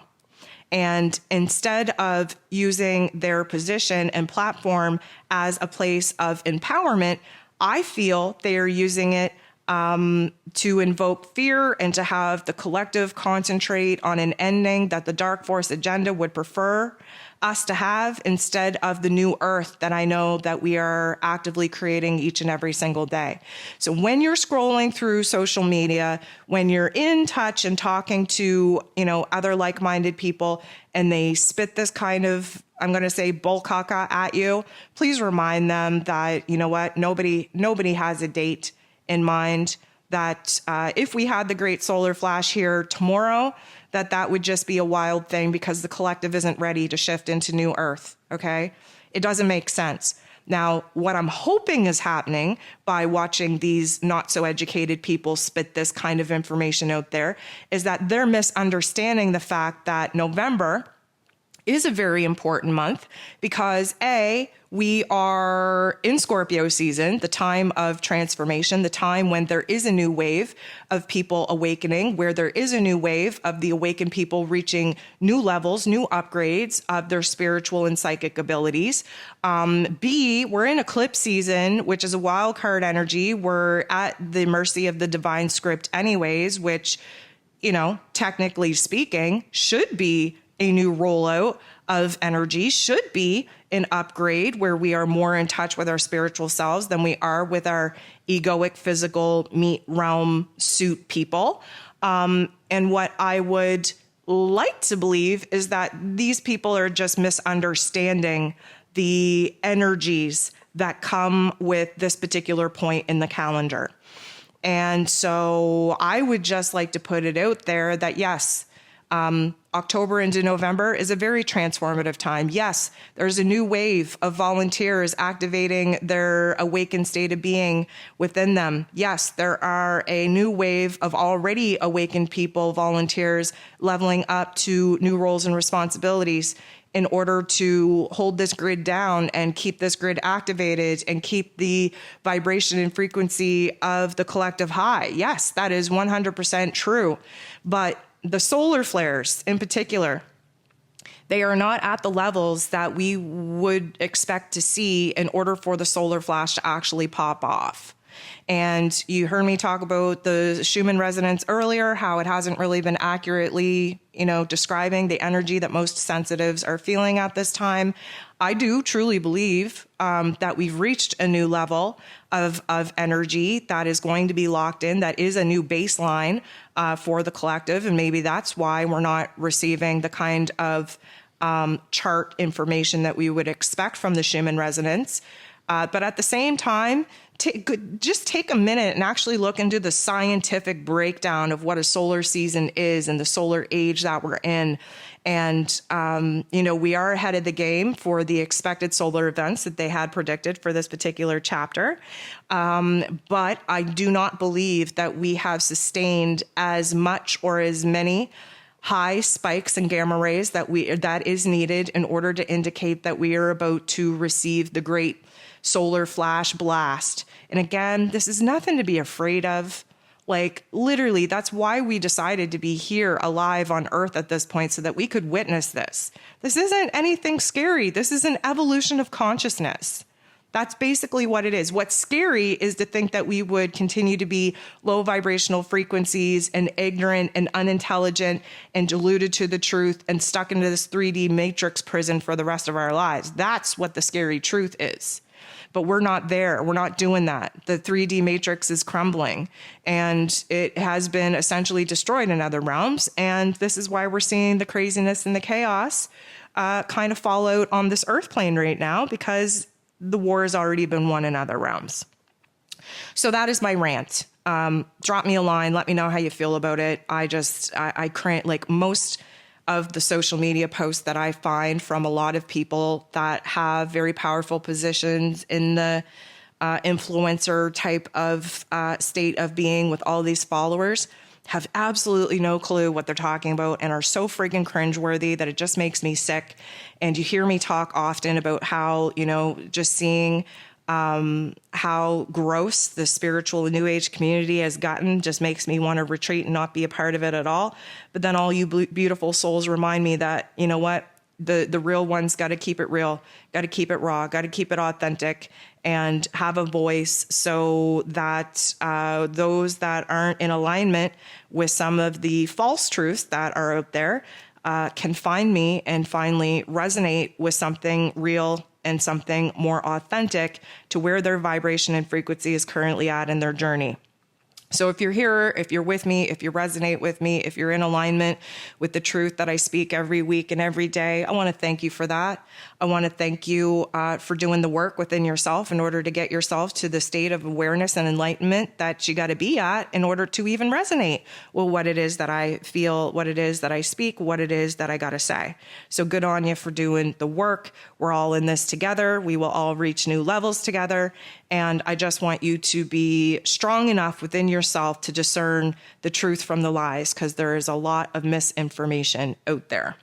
And instead of using their position and platform as a place of empowerment, I feel they are using it to invoke fear and to have the collective concentrate on an ending that the dark force agenda would prefer us to have, instead of the new earth that I know that we are actively creating each and every single day. So when you're scrolling through social media, when you're in touch and talking to, other like-minded people, and they spit this kind of, I'm going to say, bull caca at you, please remind them that, nobody has a date in mind, that if we had the great solar flash here tomorrow, that would just be a wild thing because the collective isn't ready to shift into new earth, okay? It doesn't make sense. Now, what I'm hoping is happening by watching these not so educated people spit this kind of information out there is that they're misunderstanding the fact that November is a very important month because we are in Scorpio season, the time of transformation, the time when there is a new wave of people awakening, where there is a new wave of the awakened people reaching new levels, new upgrades of their spiritual and psychic abilities. We're in eclipse season, which is a wild card energy. We're at the mercy of the divine script anyways, which, technically speaking, should be a new rollout of energy, should be an upgrade where we are more in touch with our spiritual selves than we are with our egoic, physical, meat realm suit people. And what I would like to believe is that these people are just misunderstanding the energies that come with this particular point in the calendar. And so I would just like to put it out there that yes, October into November is a very transformative time. Yes, there's a new wave of volunteers activating their awakened state of being within them. Yes, there are a new wave of already awakened people, volunteers, leveling up to new roles and responsibilities in order to hold this grid down and keep this grid activated and keep the vibration and frequency of the collective high. Yes, that is 100% true. But the solar flares in particular, they are not at the levels that we would expect to see in order for the solar flash to actually pop off. And you heard me talk about the Schumann Resonance earlier, how it hasn't really been accurately, describing the energy that most sensitives are feeling at this time. I do truly believe that we've reached a new level of energy that is going to be locked in, that is a new baseline for the collective. And maybe that's why we're not receiving the kind of chart information that we would expect from the Schumann Resonance. But at the same time, just take a minute and actually look into the scientific breakdown of what a solar season is and the solar age that we're in. And, we are ahead of the game for the expected solar events that they had predicted for this particular chapter. But I do not believe that we have sustained as much or as many high spikes and gamma rays that is needed in order to indicate that we are about to receive the great solar flash blast. And again, this is nothing to be afraid of. Like literally, that's why we decided to be here alive on Earth at this point, so that we could witness this. This isn't anything scary. This is an evolution of consciousness. That's basically what it is. What's scary is to think that we would continue to be low vibrational frequencies and ignorant and unintelligent and deluded to the truth and stuck into this 3D matrix prison for the rest of our lives. That's what the scary truth is. But we're not there. We're not doing that. The 3D matrix is crumbling, and it has been essentially destroyed in other realms. And this is why we're seeing the craziness and the chaos kind of fall out on this earth plane right now, because the war has already been won in other realms. So that is my rant. Drop me a line. Let me know how you feel about it. I cringe. Like most of the social media posts that I find from a lot of people that have very powerful positions in the influencer type of state of being with all these followers have absolutely no clue what they're talking about and are so freaking cringeworthy that it just makes me sick. And you hear me talk often about how, just seeing how gross the spiritual New Age community has gotten just makes me want to retreat and not be a part of it at all. But then all you beautiful souls remind me that, you know what, the real ones got to keep it real, got to keep it raw, got to keep it authentic, and have a voice so that those that aren't in alignment with some of the false truths that are out there can find me and finally resonate with something real and something more authentic to where their vibration and frequency is currently at in their journey. So if you're here, if you're with me, if you resonate with me, if you're in alignment with the truth that I speak every week and every day, I want to thank you for that. I want to thank you for doing the work within yourself in order to get yourself to the state of awareness and enlightenment that you got to be at in order to even resonate with what it is that I feel, what it is that I speak, what it is that I got to say. So good on you for doing the work. We're all in this together. We will all reach new levels together. And I just want you to be strong enough within yourself to discern the truth from the lies, because there is a lot of misinformation out there.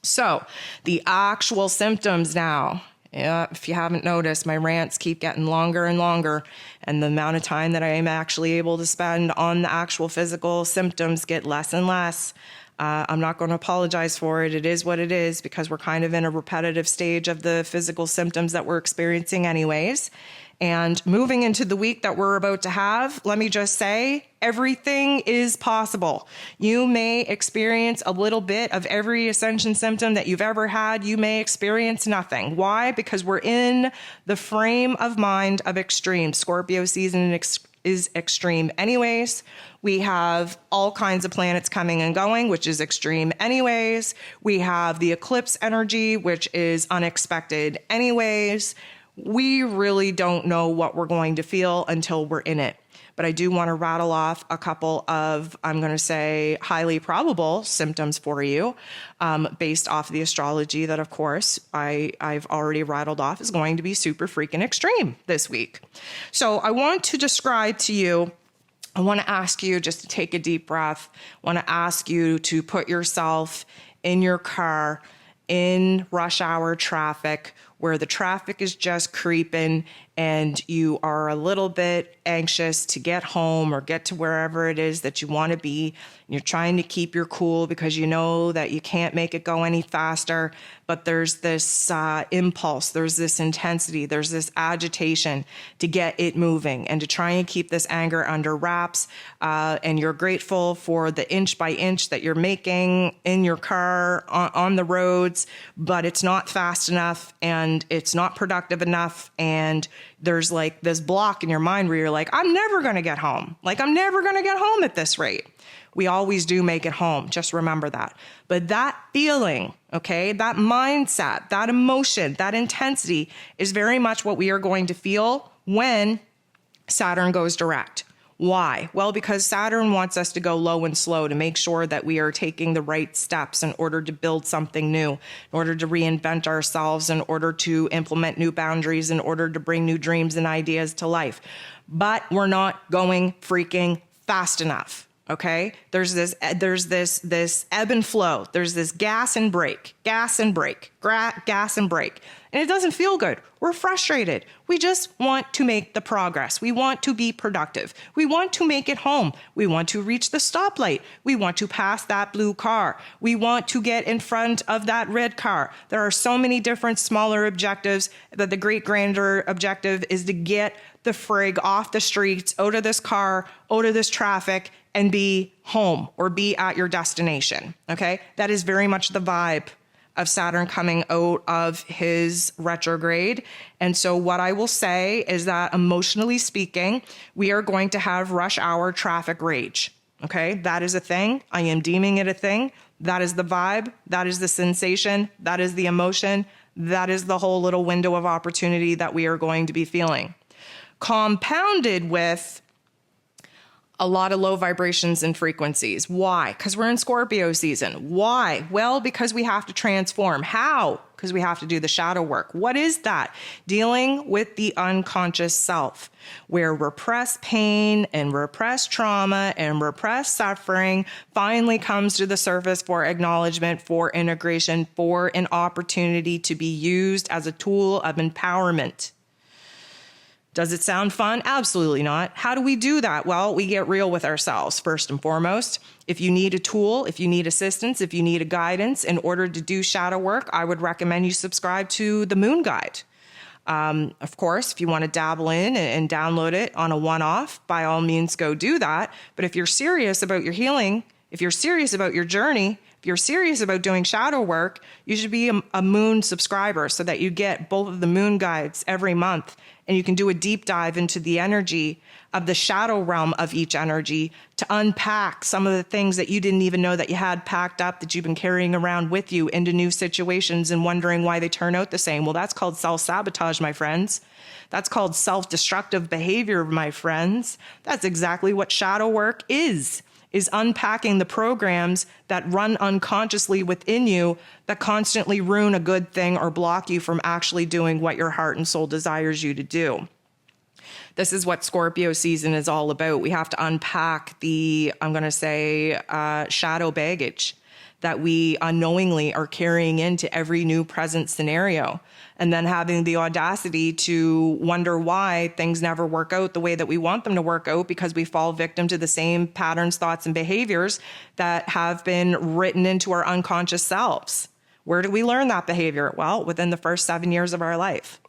So the actual symptoms now, if you haven't noticed, my rants keep getting longer and longer, and the amount of time that I am actually able to spend on the actual physical symptoms get less and less. I'm not going to apologize for it. It is what it is, because we're kind of in a repetitive stage of the physical symptoms that we're experiencing anyways. And moving into the week that we're about to have, let me just say, everything is possible. You may experience a little bit of every ascension symptom that you've ever had. You may experience nothing. Why? Because we're in the frame of mind of extreme. Scorpio season is extreme anyways. We have all kinds of planets coming and going, which is extreme anyways. We have the eclipse energy, which is unexpected anyways. We really don't know what we're going to feel until we're in it. But I do want to rattle off a couple of, I'm going to say, highly probable symptoms for you, based off of the astrology that, of course, I've already rattled off is going to be super freaking extreme this week. So I want to describe to you, I want to ask you just to take a deep breath. I want to ask you to put yourself in your car in rush hour traffic, where the traffic is just creeping and you are a little bit anxious to get home or get to wherever it is that you want to be. You're trying to keep your cool because you know that you can't make it go any faster, but there's this impulse, there's this intensity, there's this agitation to get it moving and to try and keep this anger under wraps. And you're grateful for the inch by inch that you're making in your car on the roads, but it's not fast enough and it's not productive enough. And there's like this block in your mind where you're like, I'm never going to get home. Like, I'm never going to get home at this rate. We always do make it home. Just remember that. But that feeling, okay, that mindset, that emotion, that intensity is very much what we are going to feel when Saturn goes direct. Why? Well, because Saturn wants us to go low and slow to make sure that we are taking the right steps in order to build something new, in order to reinvent ourselves, in order to implement new boundaries, in order to bring new dreams and ideas to life. But we're not going freaking fast enough. Okay, there's this ebb and flow. There's this gas and brake, gas and brake, gas and brake. And it doesn't feel good. We're frustrated. We just want to make the progress. We want to be productive. We want to make it home. We want to reach the stoplight. We want to pass that blue car. We want to get in front of that red car. There are so many different smaller objectives, that the great grander objective is to get the frig off the streets, out of this car, out of this traffic, and be home or be at your destination. Okay, that is very much the vibe of Saturn coming out of his retrograde. And so what I will say is that, emotionally speaking, we are going to have rush hour traffic rage. Okay, that is a thing. I am deeming it a thing. That is the vibe. That is the sensation. That is the emotion. That is the whole little window of opportunity that we are going to be feeling. Compounded with a lot of low vibrations and frequencies. Why? Because we're in Scorpio season. Why? Well, because we have to transform. How? Because we have to do the shadow work. What is that? Dealing with the unconscious self, where repressed pain and repressed trauma and repressed suffering finally comes to the surface for acknowledgement, for integration, for an opportunity to be used as a tool of empowerment. Does it sound fun? Absolutely not. How do we do that? Well, we get real with ourselves first and foremost. If you need a tool, if you need assistance, if you need a guidance in order to do shadow work, I would recommend you subscribe to the Moon Guide. Of course, if you want to dabble in and download it on a one-off, by all means, go do that. But if you're serious about your healing If you're serious about your journey, if you're serious about doing shadow work, you should be a moon subscriber so that you get both of the moon guides every month, and you can do a deep dive into the energy of the shadow realm of each energy to unpack some of the things that you didn't even know that you had packed up, that you've been carrying around with you into new situations and wondering why they turn out the same. Well, that's called self-sabotage, my friends. That's called self-destructive behavior, my friends. That's exactly what shadow work is unpacking the programs that run unconsciously within you that constantly ruin a good thing or block you from actually doing what your heart and soul desires you to do. This is what Scorpio season is all about. We have to unpack the, shadow baggage that we unknowingly are carrying into every new present scenario, and then having the audacity to wonder why things never work out the way that we want them to work out, because we fall victim to the same patterns, thoughts, and behaviors that have been written into our unconscious selves. Where do we learn that behavior? Well, within the first 7 years of our life.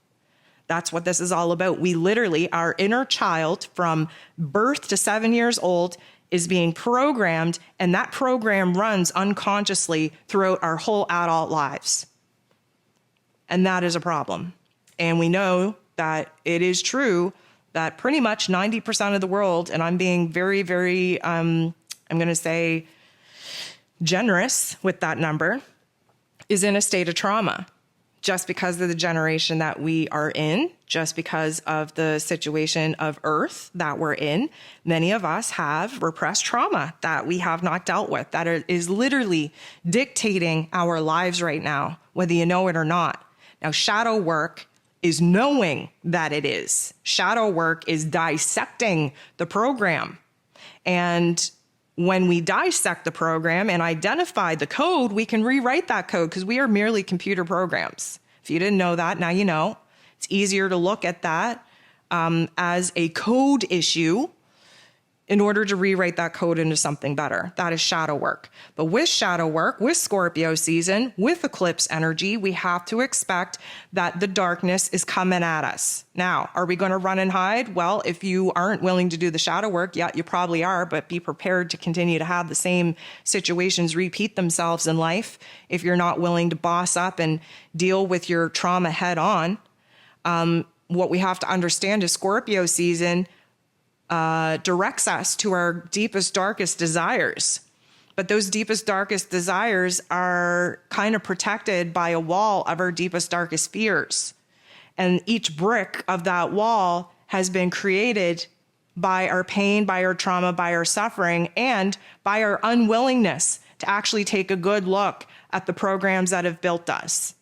That's what this is all about. We literally, our inner child from birth to 7 years old is being programmed, and that program runs unconsciously throughout our whole adult lives. And that is a problem. And we know that it is true that pretty much 90% of the world, and I'm being very, very, generous with that number, is in a state of trauma. Just because of the generation that we are in, just because of the situation of Earth that we're in, many of us have repressed trauma that we have not dealt with, that is literally dictating our lives right now, whether you know it or not. Now, shadow work is knowing that it is. Shadow work is dissecting the program. And when we dissect the program and identify the code, we can rewrite that code, because we are merely computer programs. If you didn't know that, now you know. It's easier to look at that as a code issue in order to rewrite that code into something better. That is shadow work. But with shadow work, with Scorpio season, with eclipse energy, we have to expect that the darkness is coming at us. Now, are we going to run and hide? Well, if you aren't willing to do the shadow work, yeah, you probably are, but be prepared to continue to have the same situations repeat themselves in life if you're not willing to boss up and deal with your trauma head on. What we have to understand is Scorpio season directs us to our deepest, darkest desires. But those deepest, darkest desires are kind of protected by a wall of our deepest, darkest fears. And each brick of that wall has been created by our pain, by our trauma, by our suffering, and by our unwillingness to actually take a good look at the programs that have built us.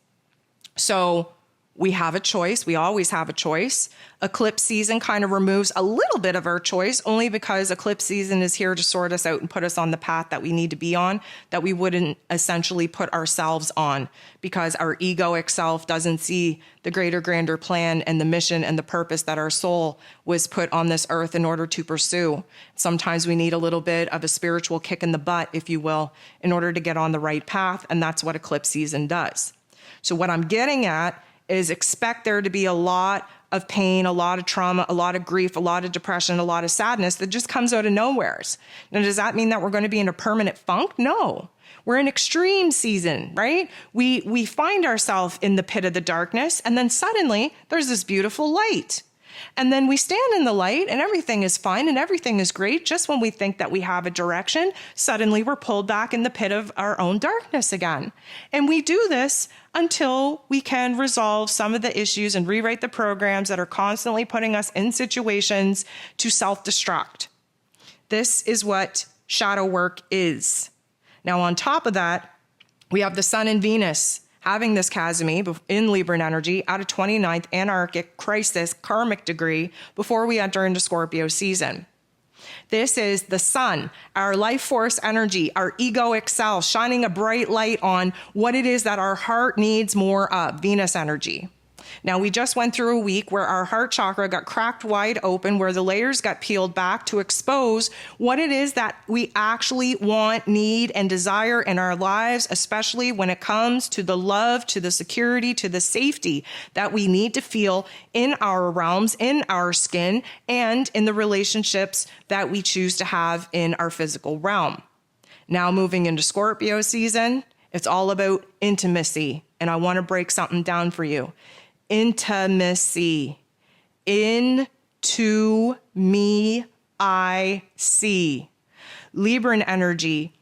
So we have a choice. We always have a choice. Eclipse season kind of removes a little bit of our choice, only because eclipse season is here to sort us out and put us on the path that we need to be on, that we wouldn't essentially put ourselves on, because our egoic self doesn't see the greater, grander plan and the mission and the purpose that our soul was put on this earth in order to pursue. Sometimes we need a little bit of a spiritual kick in the butt, if you will, in order to get on the right path, and that's what eclipse season does. So what I'm getting at is expect there to be a lot of pain, a lot of trauma, a lot of grief, a lot of depression, a lot of sadness that just comes out of nowheres. Now, does that mean that we're going to be in a permanent funk? No. We're in extreme season, right? We find ourselves in the pit of the darkness, and then suddenly there's this beautiful light. And then we stand in the light and everything is fine and everything is great. Just when we think that we have a direction, suddenly we're pulled back in the pit of our own darkness again. And we do this until we can resolve some of the issues and rewrite the programs that are constantly putting us in situations to self-destruct. This is what shadow work is. Now, on top of that, we have the Sun and Venus having this chasm in Libran energy at a 29th anarchic crisis karmic degree before we enter into Scorpio season. This is the sun, our life force energy, our egoic self, shining a bright light on what it is that our heart needs more of, Venus energy. Now, we just went through a week where our heart chakra got cracked wide open, where the layers got peeled back to expose what it is that we actually want, need, and desire in our lives, especially when it comes to the love, to the security, to the safety that we need to feel in our realms, in our skin, and in the relationships that we choose to have in our physical realm. Now moving into Scorpio season, it's all about intimacy. And I want to break something down for you. Intimacy. Into me, I see. Libran energy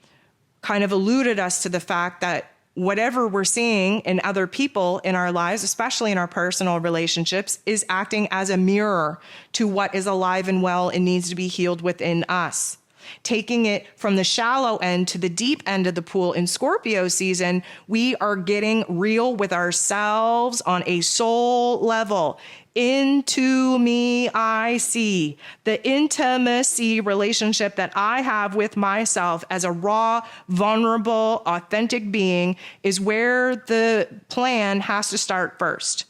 kind of alluded us to the fact that whatever we're seeing in other people in our lives, especially in our personal relationships, is acting as a mirror to what is alive and well and needs to be healed within us. Taking it from the shallow end to the deep end of the pool in Scorpio season, we are getting real with ourselves on a soul level. Into me, I see. The intimacy relationship that I have with myself as a raw, vulnerable, authentic being is where the plan has to start first.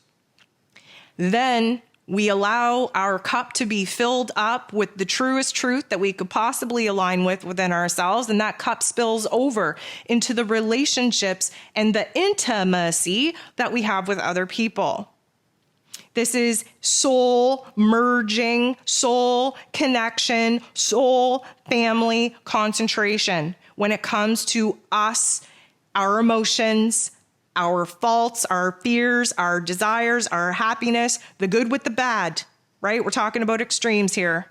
Then we allow our cup to be filled up with the truest truth that we could possibly align with within ourselves. And that cup spills over into the relationships and the intimacy that we have with other people. This is soul merging, soul connection, soul family concentration when it comes to us, our emotions, our faults, our fears, our desires, our happiness, the good with the bad, right? We're talking about extremes here.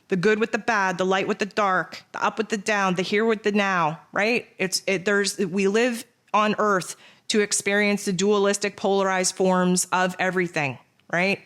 The good with the bad, the light with the dark, the up with the down, the here with the now, right? We live on earth to experience the dualistic polarized forms of everything, right?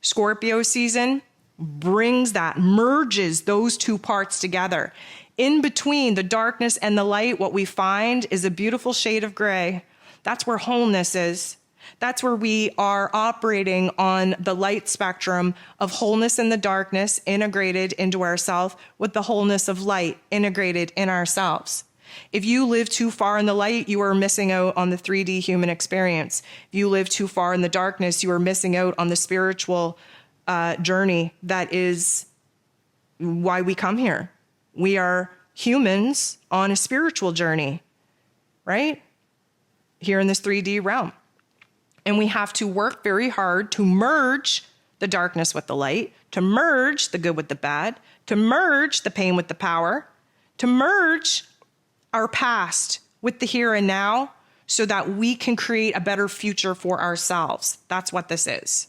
Scorpio season brings that, merges those two parts together. In between the darkness and the light, what we find is a beautiful shade of gray. That's where wholeness is. That's where we are operating on the light spectrum of wholeness in the darkness integrated into ourselves with the wholeness of light integrated in ourselves. If you live too far in the light, you are missing out on the 3D human experience. If you live too far in the darkness, you are missing out on the spiritual journey that is why we come here. We are humans on a spiritual journey, right? Here in this 3D realm. And we have to work very hard to merge the darkness with the light, to merge the good with the bad, to merge the pain with the power, to merge our past with the here and now so that we can create a better future for ourselves. That's what this is.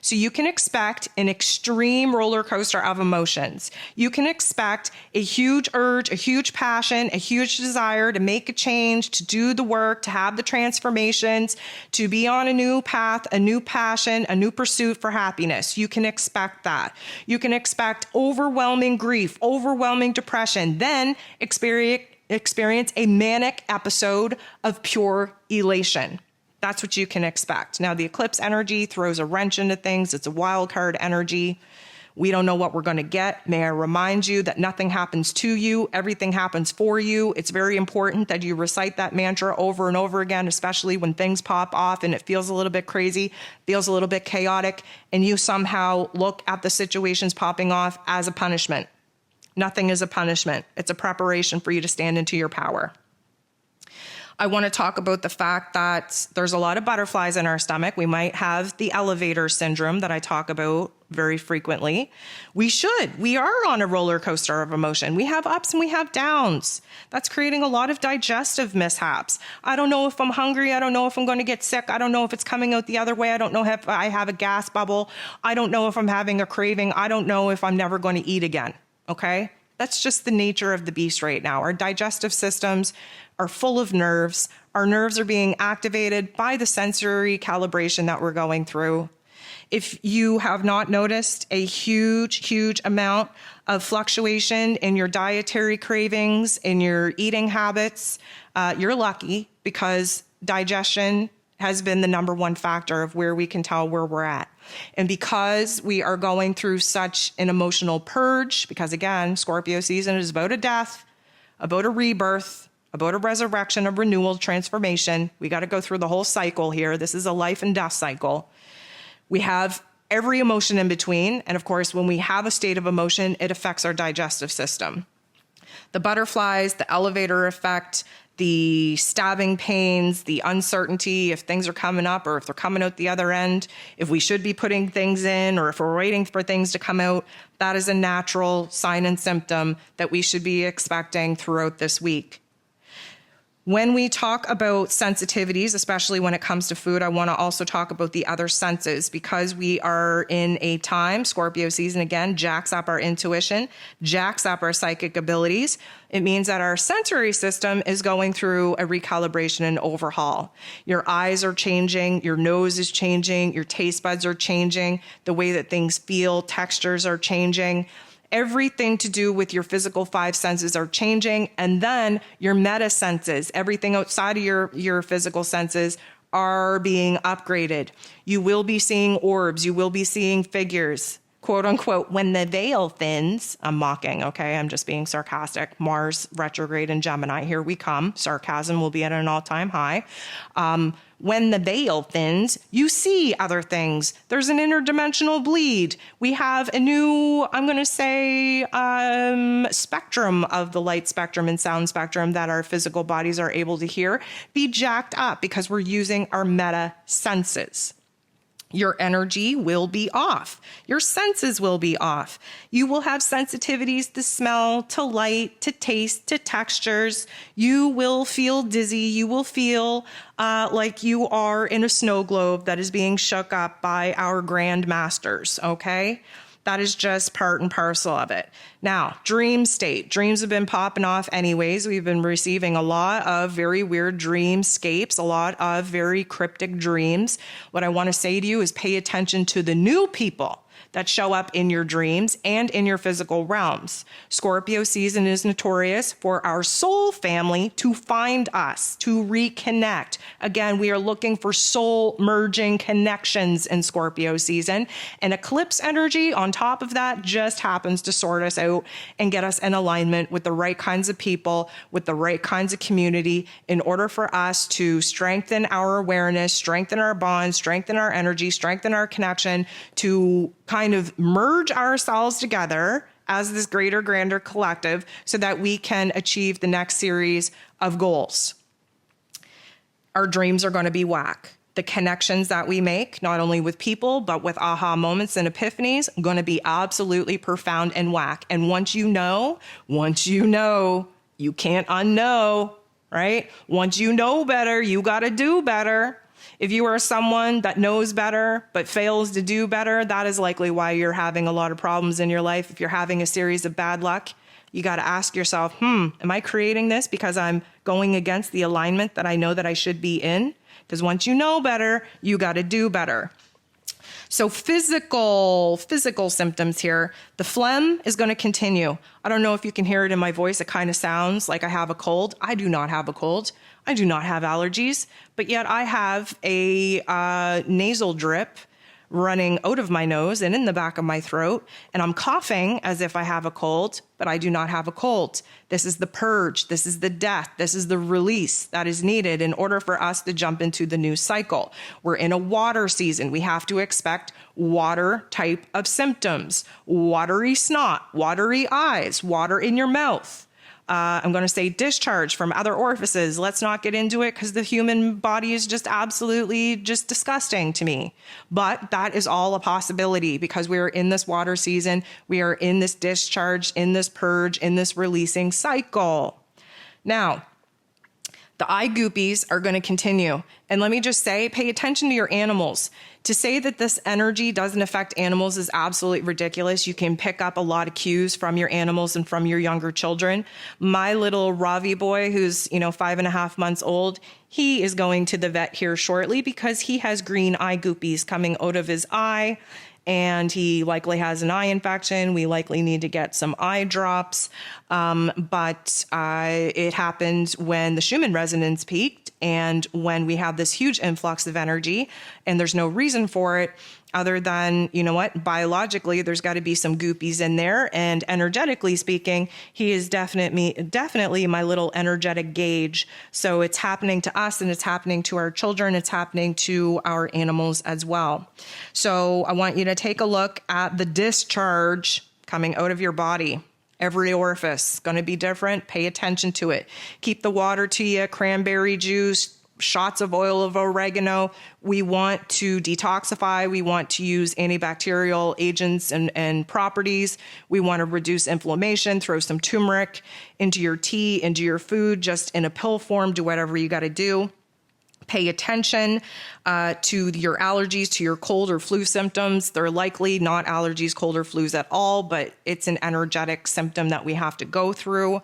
So you can expect an extreme roller coaster of emotions. You can expect a huge urge, a huge passion, a huge desire to make a change, to do the work, to have the transformations, to be on a new path, a new passion, a new pursuit for happiness. You can expect that. You can expect overwhelming grief, overwhelming depression, then experience a manic episode of pure elation. That's what you can expect. Now, the eclipse energy throws a wrench into things. It's a wild card energy. We don't know what we're going to get. May I remind you that nothing happens to you. Everything happens for you. It's very important that you recite that mantra over and over again, especially when things pop off and it feels a little bit crazy, feels a little bit chaotic, and you somehow look at the situations popping off as a punishment. Nothing is a punishment. It's a preparation for you to stand into your power. I want to talk about the fact that there's a lot of butterflies in our stomach. We might have the elevator syndrome that I talk about very frequently. We are on a roller coaster of emotion. We have ups and we have downs. That's creating a lot of digestive mishaps. I don't know if I'm hungry. I don't know if I'm going to get sick. I don't know if it's coming out the other way. I don't know if I have a gas bubble. I don't know if I'm having a craving. I don't know if I'm never going to eat again. Okay? That's just the nature of the beast right now. Our digestive systems are full of nerves. Our nerves are being activated by the sensory calibration that we're going through. If you have not noticed a huge amount of fluctuation in your dietary cravings, in your eating habits, you're lucky, because digestion has been the number one factor of where we can tell where we're at. And because we are going through such an emotional purge, because again, Scorpio season is about a death, about a rebirth, about a resurrection, a renewal, transformation. We got to go through the whole cycle here. This is a life and death cycle. We have every emotion in between. And of course, when we have a state of emotion, it affects our digestive system. The butterflies, the elevator effect, the stabbing pains, the uncertainty if things are coming up or if they're coming out the other end, if we should be putting things in or if we're waiting for things to come out, that is a natural sign and symptom that we should be expecting throughout this week. When we talk about sensitivities, especially when it comes to food, I want to also talk about the other senses because we are in a time, Scorpio season again, jacks up our intuition, jacks up our psychic abilities. It means that our sensory system is going through a recalibration and overhaul. Your eyes are changing, your nose is changing, your taste buds are changing, the way that things feel, textures are changing. Everything to do with your physical five senses are changing. And then your meta senses, everything outside of your physical senses are being upgraded. You will be seeing orbs. You will be seeing figures, quote unquote, when the veil thins. I'm mocking, okay? I'm just being sarcastic. Mars retrograde in Gemini. Here we come. Sarcasm will be at an all-time high. When the veil thins, you see other things. There's an interdimensional bleed. We have a new, I'm going to say, spectrum of the light spectrum and sound spectrum that our physical bodies are able to hear be jacked up because we're using our meta senses. Your energy will be off. Your senses will be off. You will have sensitivities to smell, to light, to taste, to textures. You will feel dizzy. You will feel like you are in a snow globe that is being shook up by our grand masters, okay? That is just part and parcel of it. Now, dream state. Dreams have been popping off anyways. We've been receiving a lot of very weird dreamscapes, a lot of very cryptic dreams. What I want to say to you is pay attention to the new people that show up in your dreams and in your physical realms. Scorpio season is notorious for our soul family to find us, to reconnect. Again, we are looking for soul merging connections in Scorpio season. And eclipse energy on top of that just happens to sort us out and get us in alignment with the right kinds of people, with the right kinds of community in order for us to strengthen our awareness, strengthen our bonds, strengthen our energy, strengthen our connection, to kind of merge ourselves together as this greater, grander collective so that we can achieve the next series of goals. Our dreams are going to be whack. The connections that we make, not only with people, but with aha moments and epiphanies, are going to be absolutely profound and whack. And once you know, you can't unknow, right? Once you know better, you got to do better. If you are someone that knows better but fails to do better, that is likely why you're having a lot of problems in your life. If you're having a series of bad luck, you got to ask yourself, am I creating this because I'm going against the alignment that I know that I should be in? Because once you know better, you got to do better. So physical symptoms here. The phlegm is going to continue. I don't know if you can hear it in my voice. It kind of sounds like I have a cold. I do not have a cold. I do not have allergies, but yet I have a nasal drip running out of my nose and in the back of my throat, and I'm coughing as if I have a cold, but I do not have a cold. This is the purge. This is the death. This is the release that is needed in order for us to jump into the new cycle. We're in a water season. We have to expect water type of symptoms: watery snot, watery eyes, water in your mouth. I'm going to say discharge from other orifices. Let's not get into it because the human body is just absolutely just disgusting to me. But that is all a possibility because we are in this water season. We are in this discharge, in this purge, in this releasing cycle. Now, the eye goopies are going to continue. And let me just say, pay attention to your animals. To say that this energy doesn't affect animals is absolutely ridiculous. You can pick up a lot of cues from your animals and from your younger children. My little Ravi boy, who's 5.5 months old, he is going to the vet here shortly because he has green eye goopies coming out of his eye. And he likely has an eye infection. We likely need to get some eye drops. But it happened when the Schumann Resonance peaked and when we have this huge influx of energy, and there's no reason for it other than, biologically, there's got to be some goopies in there. And energetically speaking, he is definitely my little energetic gauge. So it's happening to us and it's happening to our children. It's happening to our animals as well. So I want you to take a look at the discharge coming out of your body. Every orifice going to be different. Pay attention to it. Keep the water to you, cranberry juice, shots of oil of oregano. We want to detoxify. We want to use antibacterial agents and properties. We want to reduce inflammation. Throw some turmeric into your tea, into your food, just in a pill form. Do whatever you got to do. Pay attention to your allergies, to your cold or flu symptoms. They're likely not allergies, cold or flus at all, but it's an energetic symptom that we have to go through.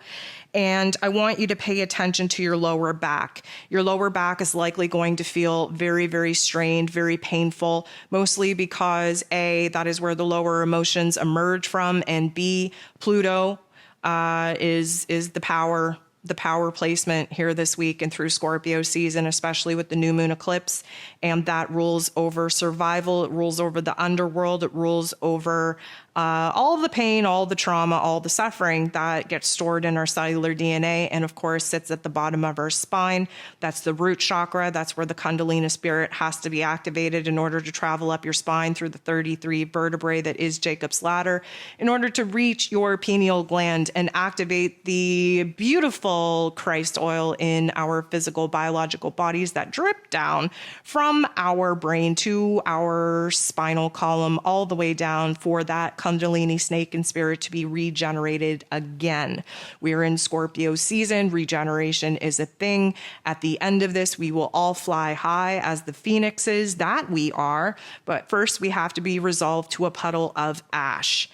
And I want you to pay attention to your lower back. Your lower back is likely going to feel very, very strained, very painful, mostly because A, that is where the lower emotions emerge from, and B, Pluto is the power placement here this week and through Scorpio season, especially with the new moon eclipse. And that rules over survival. It rules over the underworld. It rules over all the pain, all the trauma, all the suffering that gets stored in our cellular DNA, and of course sits at the bottom of our spine. That's the root chakra. That's where the Kundalini spirit has to be activated in order to travel up your spine through the 33 vertebrae that is Jacob's ladder, in order to reach your pineal gland and activate the beautiful Christ oil in our physical biological bodies that drip down from our brain to our spinal column all the way down for that Kundalini snake and spirit to be regenerated again. We are in Scorpio season. Regeneration is a thing. At the end of this, we will all fly high as the phoenixes that we are. But first, we have to be resolved to a puddle of ash.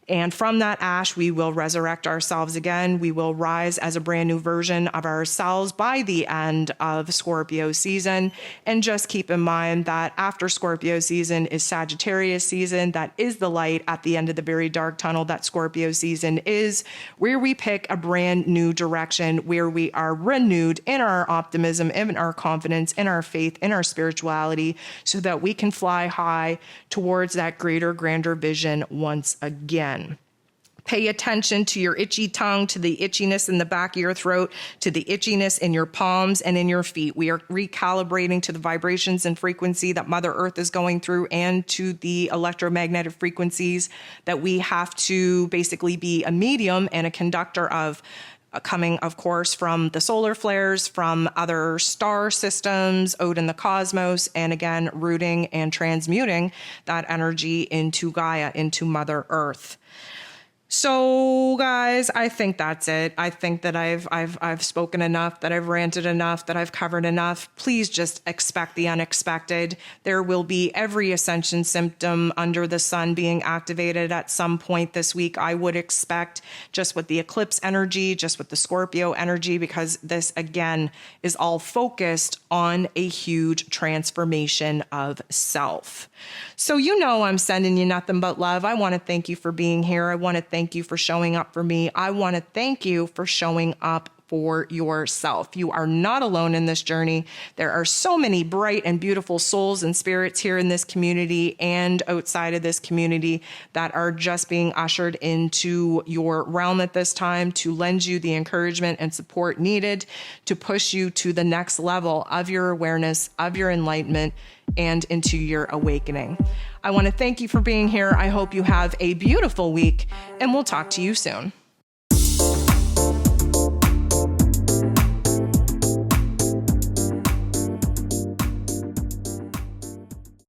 And from that ash, we will resurrect ourselves again. We will rise as a brand new version of ourselves by the end of Scorpio season. And just keep in mind that after Scorpio season is Sagittarius season. That is the light at the end of the very dark tunnel that Scorpio season is, where we pick a brand new direction, where we are renewed in our optimism, in our confidence, in our faith, in our spirituality, so that we can fly high towards that greater, grander vision once again. Pay attention to your itchy tongue, to the itchiness in the back of your throat, to the itchiness in your palms and in your feet. We are recalibrating to the vibrations and frequency that Mother Earth is going through, and to the electromagnetic frequencies that we have to basically be a medium and a conductor of, coming, of course, from the solar flares, from other star systems out in the cosmos, and again, rooting and transmuting that energy into Gaia, into Mother Earth. So guys, I think that's it. I think that I've spoken enough, that I've ranted enough, that I've covered enough. Please just expect the unexpected. There will be every ascension symptom under the sun being activated at some point this week. I would expect, just with the eclipse energy, just with the Scorpio energy, because this again is all focused on a huge transformation of self. So I'm sending you nothing but love. I want to thank you for being here. I want to thank you for showing up for me. I want to thank you for showing up for yourself. You are not alone in this journey. There are so many bright and beautiful souls and spirits here in this community and outside of this community that are just being ushered into your realm at this time to lend you the encouragement and support needed to push you to the next level of your awareness, of your enlightenment, and into your awakening. I want to thank you for being here. I hope you have a beautiful week, and we'll talk to you soon.